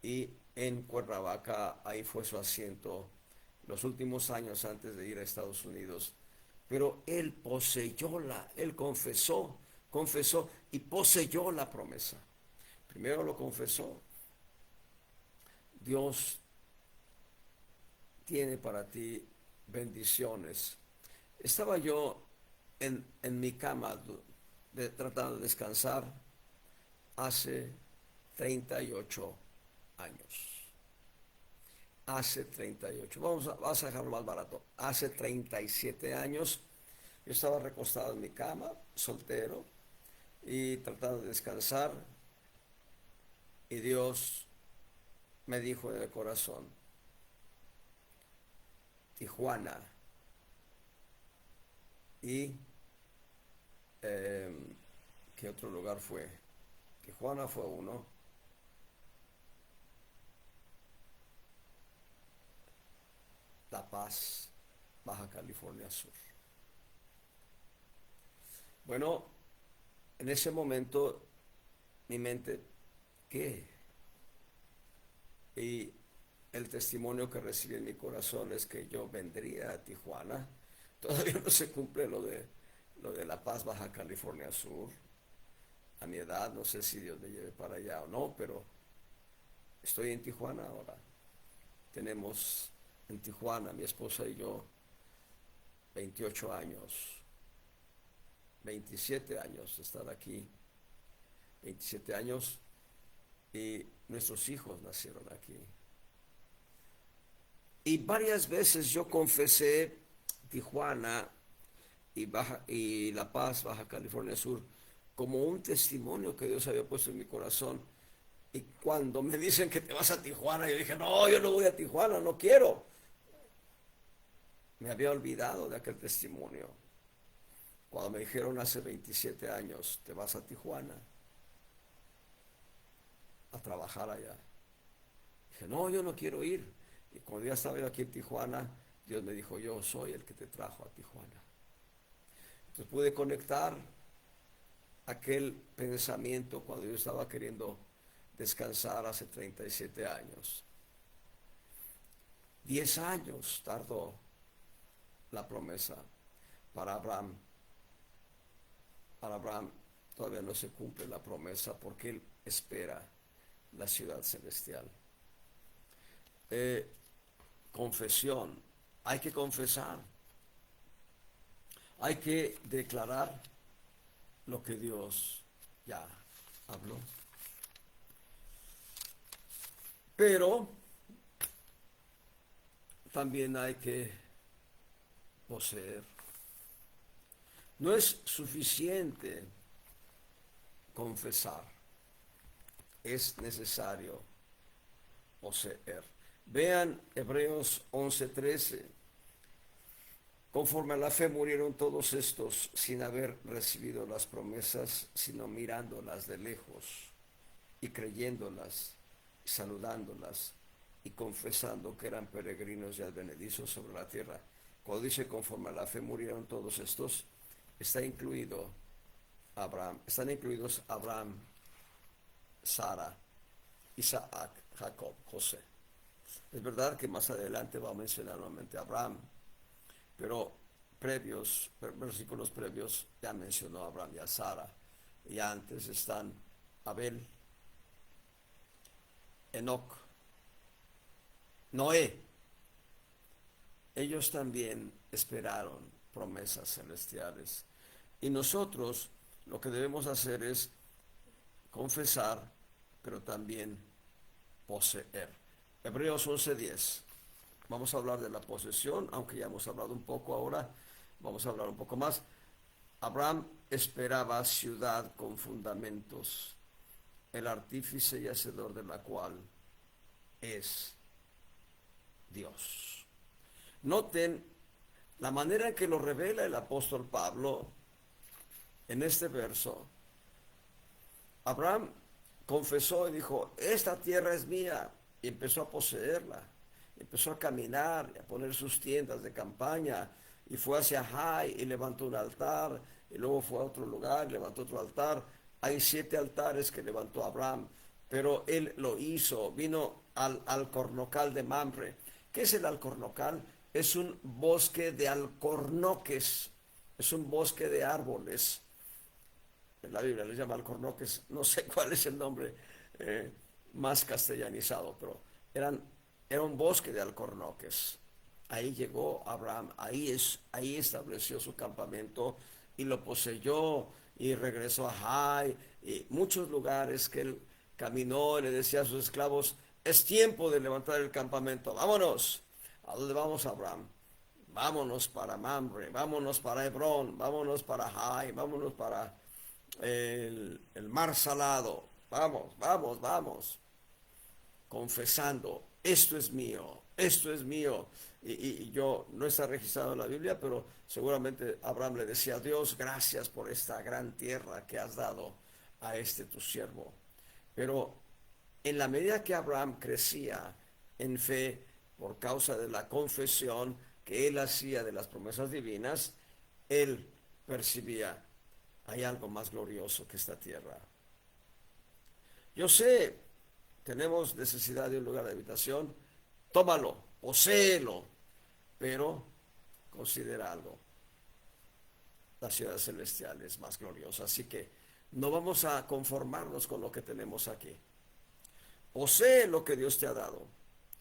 y en Cuernavaca, ahí fue su asiento los últimos años antes de ir a Estados Unidos. Pero él él confesó y poseyó la promesa. Primero lo confesó. Dios tiene para ti bendiciones. Estaba yo en mi cama tratando de descansar hace 38 años. Hace 38, vamos a dejarlo más barato. Hace 37 años yo estaba recostado en mi cama, soltero, y tratando de descansar, y Dios me dijo en el corazón: Tijuana. Y ¿qué otro lugar fue? Tijuana fue uno. La Paz, Baja California Sur. Bueno, en ese momento mi mente, ¿qué? Y el testimonio que recibí en mi corazón es que yo vendría a Tijuana. Todavía no se cumple lo de La Paz, Baja California Sur. A mi edad, no sé si Dios me lleve para allá o no, pero estoy en Tijuana ahora. Tenemos en Tijuana, mi esposa y yo, 28 años, 27 años de estar aquí, 27 años, y nuestros hijos nacieron aquí. Y varias veces yo confesé Tijuana y La Paz, Baja California Sur, como un testimonio que Dios había puesto en mi corazón. Y cuando me dicen que te vas a Tijuana, yo dije, no, yo no voy a Tijuana, no quiero. Me había olvidado de aquel testimonio. Cuando me dijeron hace 27 años, te vas a Tijuana a trabajar allá. Dije, no, yo no quiero ir. Y cuando ya estaba yo aquí en Tijuana, Dios me dijo, yo soy el que te trajo a Tijuana. Entonces pude conectar aquel pensamiento cuando yo estaba queriendo descansar hace 37 años. 10 años tardó la promesa para Abraham. Para Abraham todavía no se cumple la promesa porque él espera la ciudad celestial. Confesión. Hay que confesar. Hay que declarar lo que Dios ya habló. Pero también hay que poseer. No es suficiente confesar, es necesario poseer. Vean Hebreos 11:13. Conforme a la fe murieron todos estos sin haber recibido las promesas, sino mirándolas de lejos y creyéndolas, y saludándolas y confesando que eran peregrinos y advenedizos sobre la tierra. Cuando dice conforme a la fe murieron todos estos, está incluido Abraham, están incluidos Abraham, Sara, Isaac, Jacob, José. Es verdad que más adelante va a mencionar nuevamente a Abraham, pero versículos previos ya mencionó a Abraham y a Sara. Y antes están Abel, Enoc, Noé. Ellos también esperaron promesas celestiales. Y nosotros lo que debemos hacer es confesar, pero también poseer. Hebreos 11:10. Vamos a hablar de la posesión, aunque ya hemos hablado un poco ahora, vamos a hablar un poco más. Abraham esperaba ciudad con fundamentos, el artífice y hacedor de la cual es Dios. Noten la manera en que lo revela el apóstol Pablo en este verso. Abraham confesó y dijo, esta tierra es mía, y empezó a poseerla, empezó a caminar, y a poner sus tiendas de campaña, y fue hacia Jai y levantó un altar, y luego fue a otro lugar y levantó otro altar. Hay 7 altares que levantó Abraham, pero él lo hizo, vino al alcornocal de Mamre. ¿Qué es el alcornocal? Es un bosque de alcornoques, es un bosque de árboles. En la Biblia le llama alcornoques, no sé cuál es el nombre eh, más castellanizado, pero era un bosque de alcornoques. Ahí llegó Abraham, ahí estableció su campamento y lo poseyó y regresó a Jai y muchos lugares que él caminó y le decía a sus esclavos, es tiempo de levantar el campamento, vámonos. ¿A dónde vamos, Abraham? Vámonos para Mamre, vámonos para Hebrón, vámonos para Jai, vámonos para el mar salado. Vamos, vamos, vamos. Confesando, esto es mío, esto es mío. Y yo, no está registrado en la Biblia, pero seguramente Abraham le decía a Dios, gracias por esta gran tierra que has dado a este tu siervo. Pero en la medida que Abraham crecía en fe por causa de la confesión que él hacía de las promesas divinas, él percibía, hay algo más glorioso que esta tierra. Yo sé, tenemos necesidad de un lugar de habitación, tómalo, poséelo, pero considera algo. La ciudad celestial es más gloriosa, así que no vamos a conformarnos con lo que tenemos aquí. Posee lo que Dios te ha dado.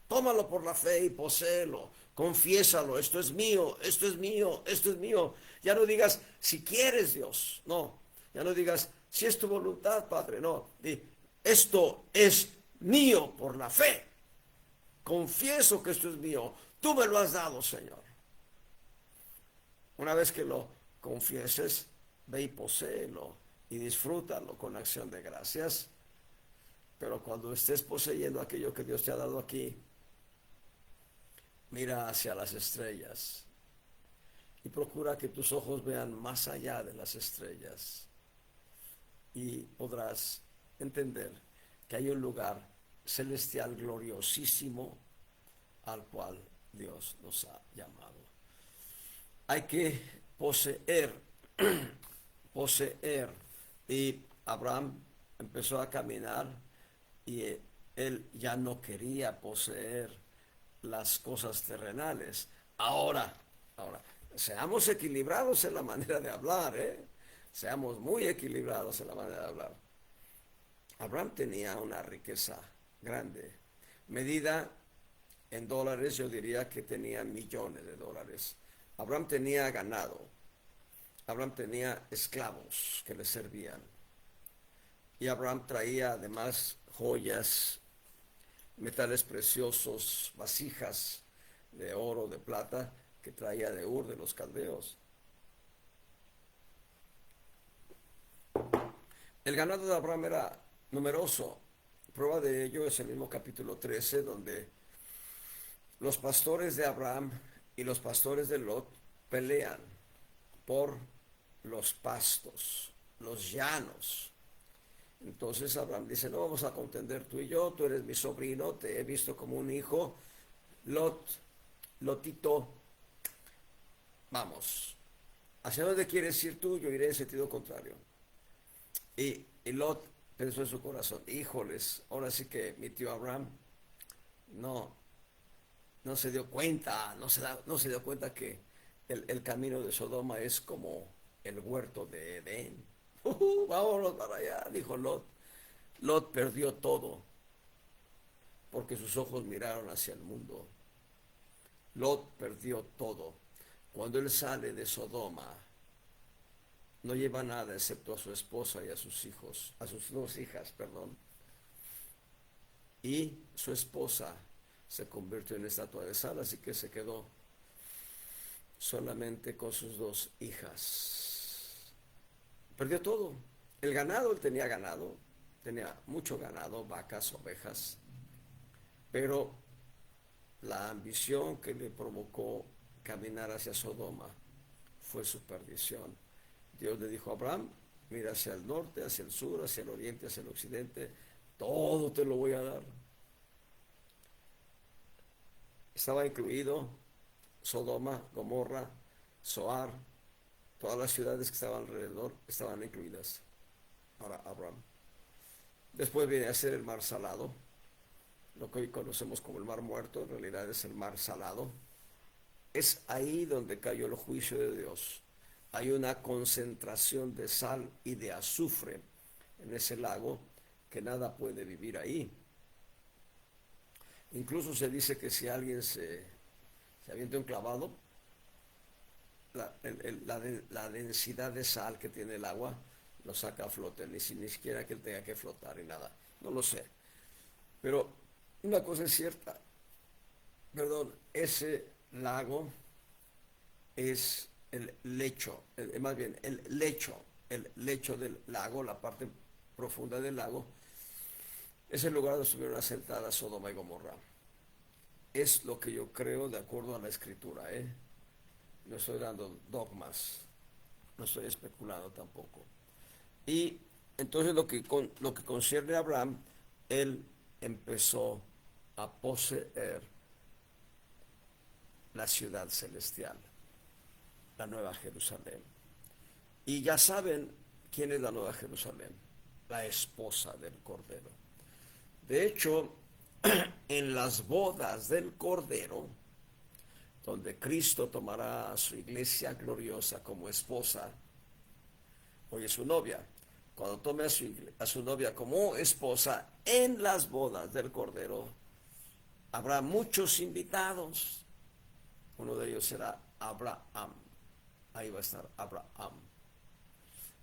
Tómalo por la fe y poséelo. Confiésalo, esto es mío, esto es mío, esto es mío. Ya no digas, si quieres, Dios. No, ya no digas, si es tu voluntad, Padre. No, di, esto es mío por la fe. Confieso que esto es mío. Tú me lo has dado, Señor. Una vez que lo confieses, ve y poséelo y disfrútalo con acción de gracias. Pero cuando estés poseyendo aquello que Dios te ha dado aquí, mira hacia las estrellas y procura que tus ojos vean más allá de las estrellas y podrás entender que hay un lugar celestial gloriosísimo al cual Dios nos ha llamado. Hay que poseer, poseer. Y Abraham empezó a caminar y él ya no quería poseer las cosas terrenales. Ahora, seamos equilibrados en la manera de hablar, ¿eh? Seamos muy equilibrados en la manera de hablar. Abraham tenía una riqueza grande, medida en dólares, yo diría que tenía millones de dólares. Abraham tenía ganado, Abraham tenía esclavos que le servían. Y Abraham traía además joyas, metales preciosos, vasijas de oro, de plata, que traía de Ur, de los caldeos. El ganado de Abraham era numeroso. Prueba de ello es el mismo capítulo 13, donde los pastores de Abraham y los pastores de Lot pelean por los pastos, los llanos. Entonces Abraham dice, no vamos a contender tú y yo, tú eres mi sobrino, te he visto como un hijo. Lotito, vamos, ¿hacia dónde quieres ir tú? Yo iré en sentido contrario. Y Lot pensó en su corazón, híjoles, ahora sí que mi tío Abraham no se dio cuenta, no se dio cuenta que el camino de Sodoma es como el huerto de Edén. Vámonos para allá, dijo Lot. Lot perdió todo porque sus ojos miraron hacia el mundo. Lot perdió todo. Cuando él sale de Sodoma, no lleva nada excepto a su esposa y a sus hijos, a sus 2 hijas, perdón. Y su esposa se convirtió en estatua de sal, así que se quedó solamente con sus 2 hijas. Perdió todo. El ganado, él tenía ganado, tenía mucho ganado, vacas, ovejas. Pero la ambición que le provocó caminar hacia Sodoma fue su perdición. Dios le dijo a Abraham, mira hacia el norte, hacia el sur, hacia el oriente, hacia el occidente, todo te lo voy a dar. Estaba incluido Sodoma, Gomorra, Zoar, todas las ciudades que estaban alrededor estaban incluidas para Abraham. Después viene a ser el mar Salado, lo que hoy conocemos como el mar Muerto, en realidad es el mar Salado. Es ahí donde cayó el juicio de Dios. Hay una concentración de sal y de azufre en ese lago que nada puede vivir ahí. Incluso se dice que si alguien se avienta un clavado, la densidad de sal que tiene el agua lo saca a flote, ni siquiera que él tenga que flotar ni nada. No lo sé. Pero una cosa es cierta, ese lago es el lecho, más bien el lecho del lago, la parte profunda del lago, es el lugar donde estuvieron asentadas Sodoma y Gomorra. Es lo que yo creo de acuerdo a la escritura, ¿eh? No estoy dando dogmas, no estoy especulando tampoco. Y entonces lo que concierne a Abraham, él empezó a poseer la ciudad celestial, la Nueva Jerusalén. Y ya saben quién es la Nueva Jerusalén, la esposa del Cordero. De hecho, en las bodas del Cordero, donde Cristo tomará a su iglesia gloriosa como esposa, hoy es su novia, cuando tome a su novia como esposa en las bodas del Cordero, habrá muchos invitados. Uno de ellos será Abraham. Ahí va a estar Abraham.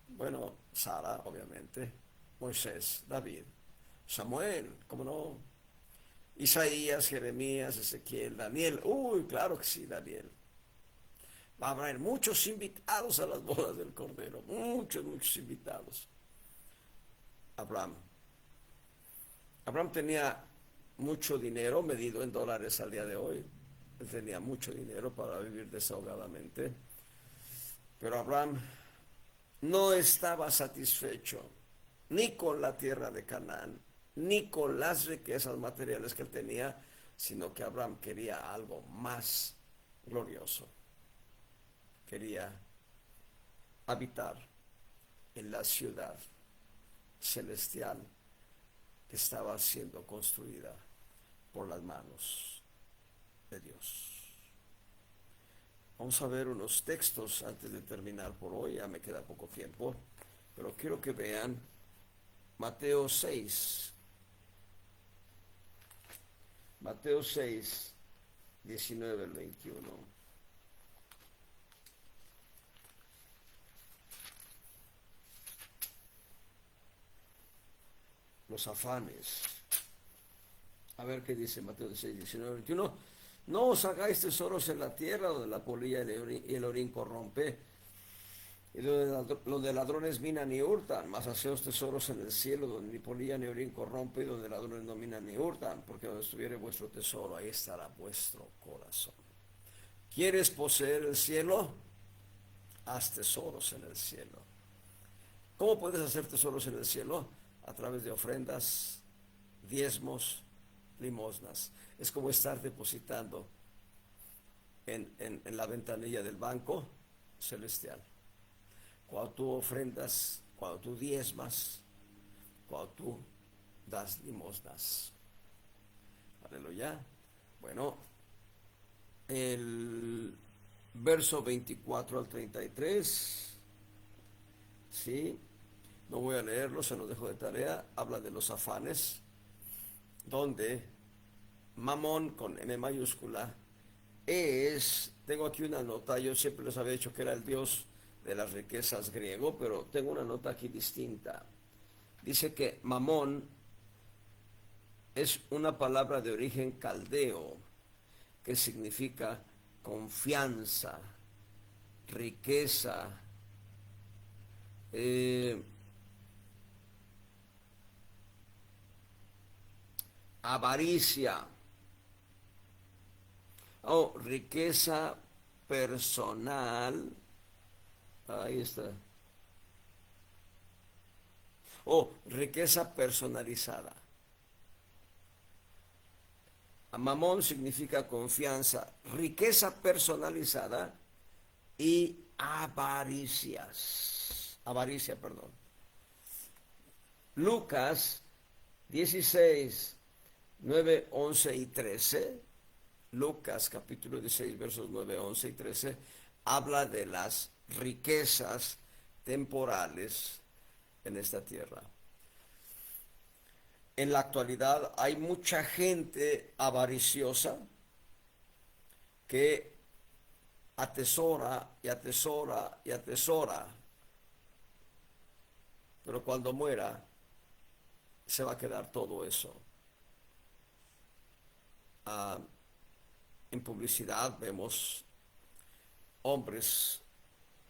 Bueno, Sara, obviamente, Moisés, David, Samuel, ¿cómo no? Isaías, Jeremías, Ezequiel, Daniel. Uy, claro que sí, Daniel. Va a haber muchos invitados a las bodas del Cordero. Muchos invitados. Abraham. Abraham tenía mucho dinero, medido en dólares al día de hoy. Él tenía mucho dinero para vivir desahogadamente. Pero Abraham no estaba satisfecho ni con la tierra de Canaán, ni con las riquezas materiales que él tenía, sino que Abraham quería algo más glorioso. Quería habitar en la ciudad celestial que estaba siendo construida por las manos de Dios. Vamos a ver unos textos antes de terminar por hoy, ya me queda poco tiempo, pero quiero que vean Mateo 6. Mateo 6, 19 al 21. Los afanes. A ver qué dice Mateo 6, 19 al 21. No os hagáis tesoros en la tierra donde la polilla y el orín corrompe, y donde ladrones minan y hurtan, mas haceos tesoros en el cielo, donde ni polilla ni orín corrompe, y donde ladrones no minan ni hurtan, porque donde estuviere vuestro tesoro, ahí estará vuestro corazón. ¿Quieres poseer el cielo? Haz tesoros en el cielo. ¿Cómo puedes hacer tesoros en el cielo? A través de ofrendas, diezmos, limosnas. Es como estar depositando en la ventanilla del banco celestial. Cuando tú ofrendas, cuando tú diezmas, cuando tú das limosnas. Aleluya. Bueno, el verso 24 al 33, ¿sí? No voy a leerlo, se lo dejo de tarea. Habla de los afanes, donde Mamón con M mayúscula tengo aquí una nota, yo siempre les había dicho que era el dios de las riquezas griego, pero tengo una nota aquí distinta. Dice que Mamón es una palabra de origen caldeo que significa confianza, riqueza, avaricia. Oh, riqueza personal. Ahí está. Oh, riqueza personalizada. Mamón significa confianza, riqueza personalizada y avaricias. Avaricia, perdón. Lucas 16, 9, 11 y 13. Lucas capítulo 16, versos 9, 11 y 13. Habla de las riquezas temporales en esta tierra. En la actualidad hay mucha gente avariciosa que atesora y atesora y atesora, pero cuando muera se va a quedar todo eso. En publicidad vemos hombres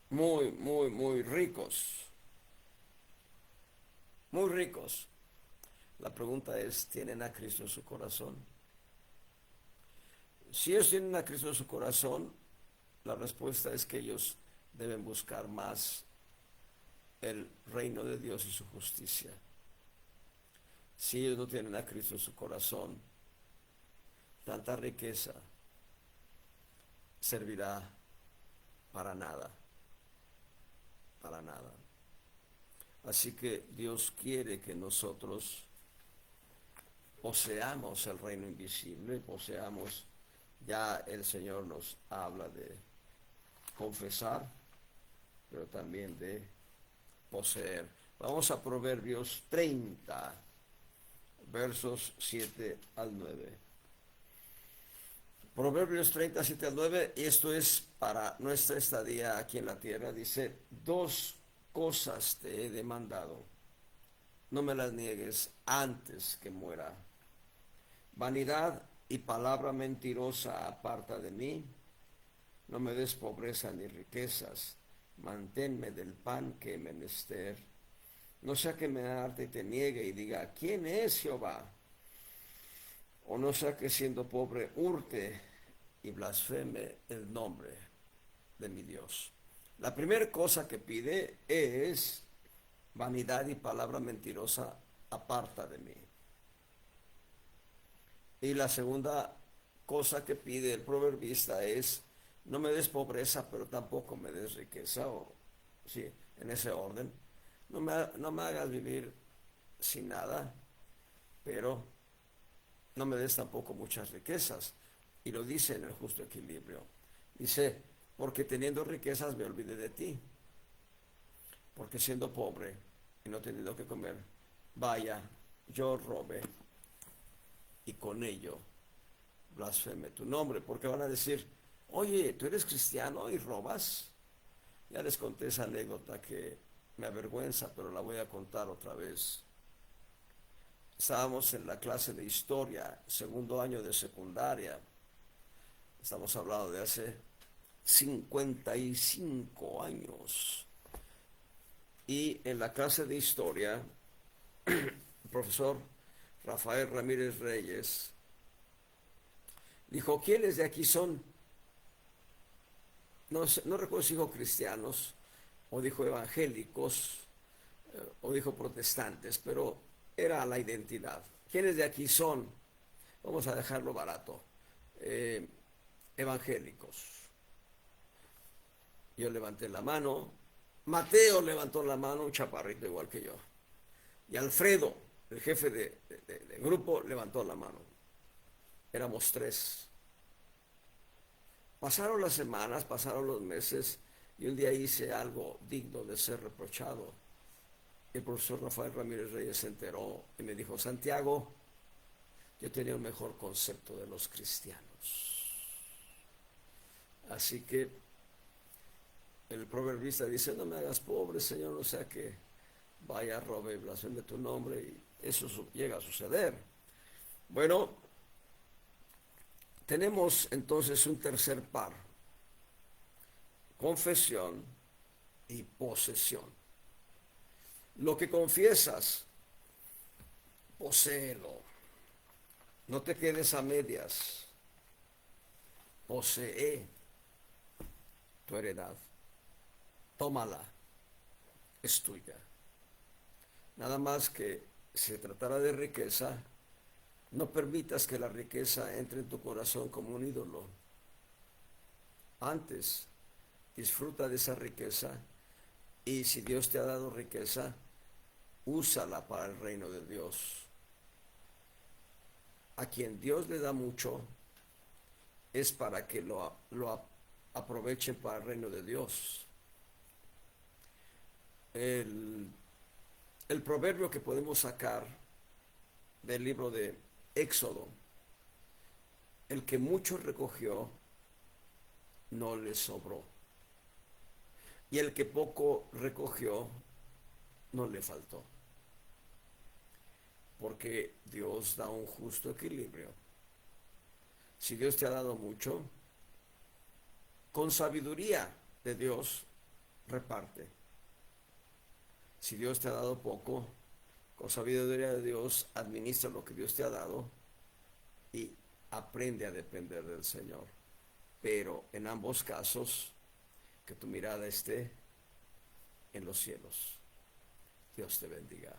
muy ricos, muy ricos. La pregunta es, ¿tienen a Cristo en su corazón? Si ellos tienen a Cristo en su corazón, la respuesta es que ellos deben buscar más el reino de Dios y su justicia. Si ellos no tienen a Cristo en su corazón, tanta riqueza servirá para nada, para nada. Así que Dios quiere que nosotros poseamos el reino invisible, poseamos, ya el Señor nos habla de confesar, pero también de poseer. Vamos a Proverbios 30, versos 7 al 9. Proverbios 37 al 9, y esto es para nuestra estadía aquí en la tierra. Dice, dos cosas te he demandado, no me las niegues antes que muera. Vanidad y palabra mentirosa aparta de mí. No me des pobreza ni riquezas, manténme del pan que he menester. No sea que me harte y te niegue y diga, ¿quién es Jehová? O no sea que siendo pobre hurte y blasfeme el nombre de mi Dios. La primera cosa que pide es vanidad y palabra mentirosa aparta de mí. Y la segunda cosa que pide el proverbista es no me des pobreza, pero tampoco me des riqueza, o sí, en ese orden. No me hagas vivir sin nada, pero no me des tampoco muchas riquezas. Y lo dice en el justo equilibrio. Dice, porque teniendo riquezas me olvidé de ti. Porque siendo pobre y no teniendo que comer, vaya, yo robe y con ello blasfeme tu nombre. Porque van a decir, oye, tú eres cristiano y robas. Ya les conté esa anécdota que me avergüenza, pero la voy a contar otra vez. Estábamos en la clase de historia, segundo año de secundaria. Estamos hablando de hace 55 años. Y en la clase de historia, el profesor Rafael Ramírez Reyes dijo, ¿quiénes de aquí son? No recuerdo si dijo cristianos, o dijo evangélicos, o dijo protestantes, pero era la identidad. ¿Quiénes de aquí son? Vamos a dejarlo barato. Evangélicos. Yo levanté la mano. Mateo levantó la mano, un chaparrito igual que yo. Y Alfredo, el jefe de grupo, levantó la mano. Éramos tres. Pasaron las semanas, pasaron los meses, y un día hice algo digno de ser reprochado. El profesor Rafael Ramírez Reyes se enteró y me dijo, Santiago, yo tenía un mejor concepto de los cristianos. Así que el proverbista dice, no me hagas pobre, Señor, no sea que vaya, robe y blasfeme tu nombre, y eso llega a suceder. Bueno, tenemos entonces un tercer par, confesión y posesión. Lo que confiesas, poséelo. No te quedes a medias. posee tu heredad. Tómala, es tuya. Nada más que si se tratara de riqueza, no permitas que la riqueza entre en tu corazón como un ídolo. Antes, disfruta de esa riqueza y si Dios te ha dado riqueza, úsala para el reino de Dios. A quien Dios le da mucho es para que lo aprovechen para el reino de Dios. El proverbio que podemos sacar del libro de Éxodo: el que mucho recogió, no le sobró. Y el que poco recogió, no le faltó. Porque Dios da un justo equilibrio. Si Dios te ha dado mucho, con sabiduría de Dios, reparte. Si Dios te ha dado poco, con sabiduría de Dios, administra lo que Dios te ha dado y aprende a depender del Señor. Pero en ambos casos, que tu mirada esté en los cielos. Dios te bendiga.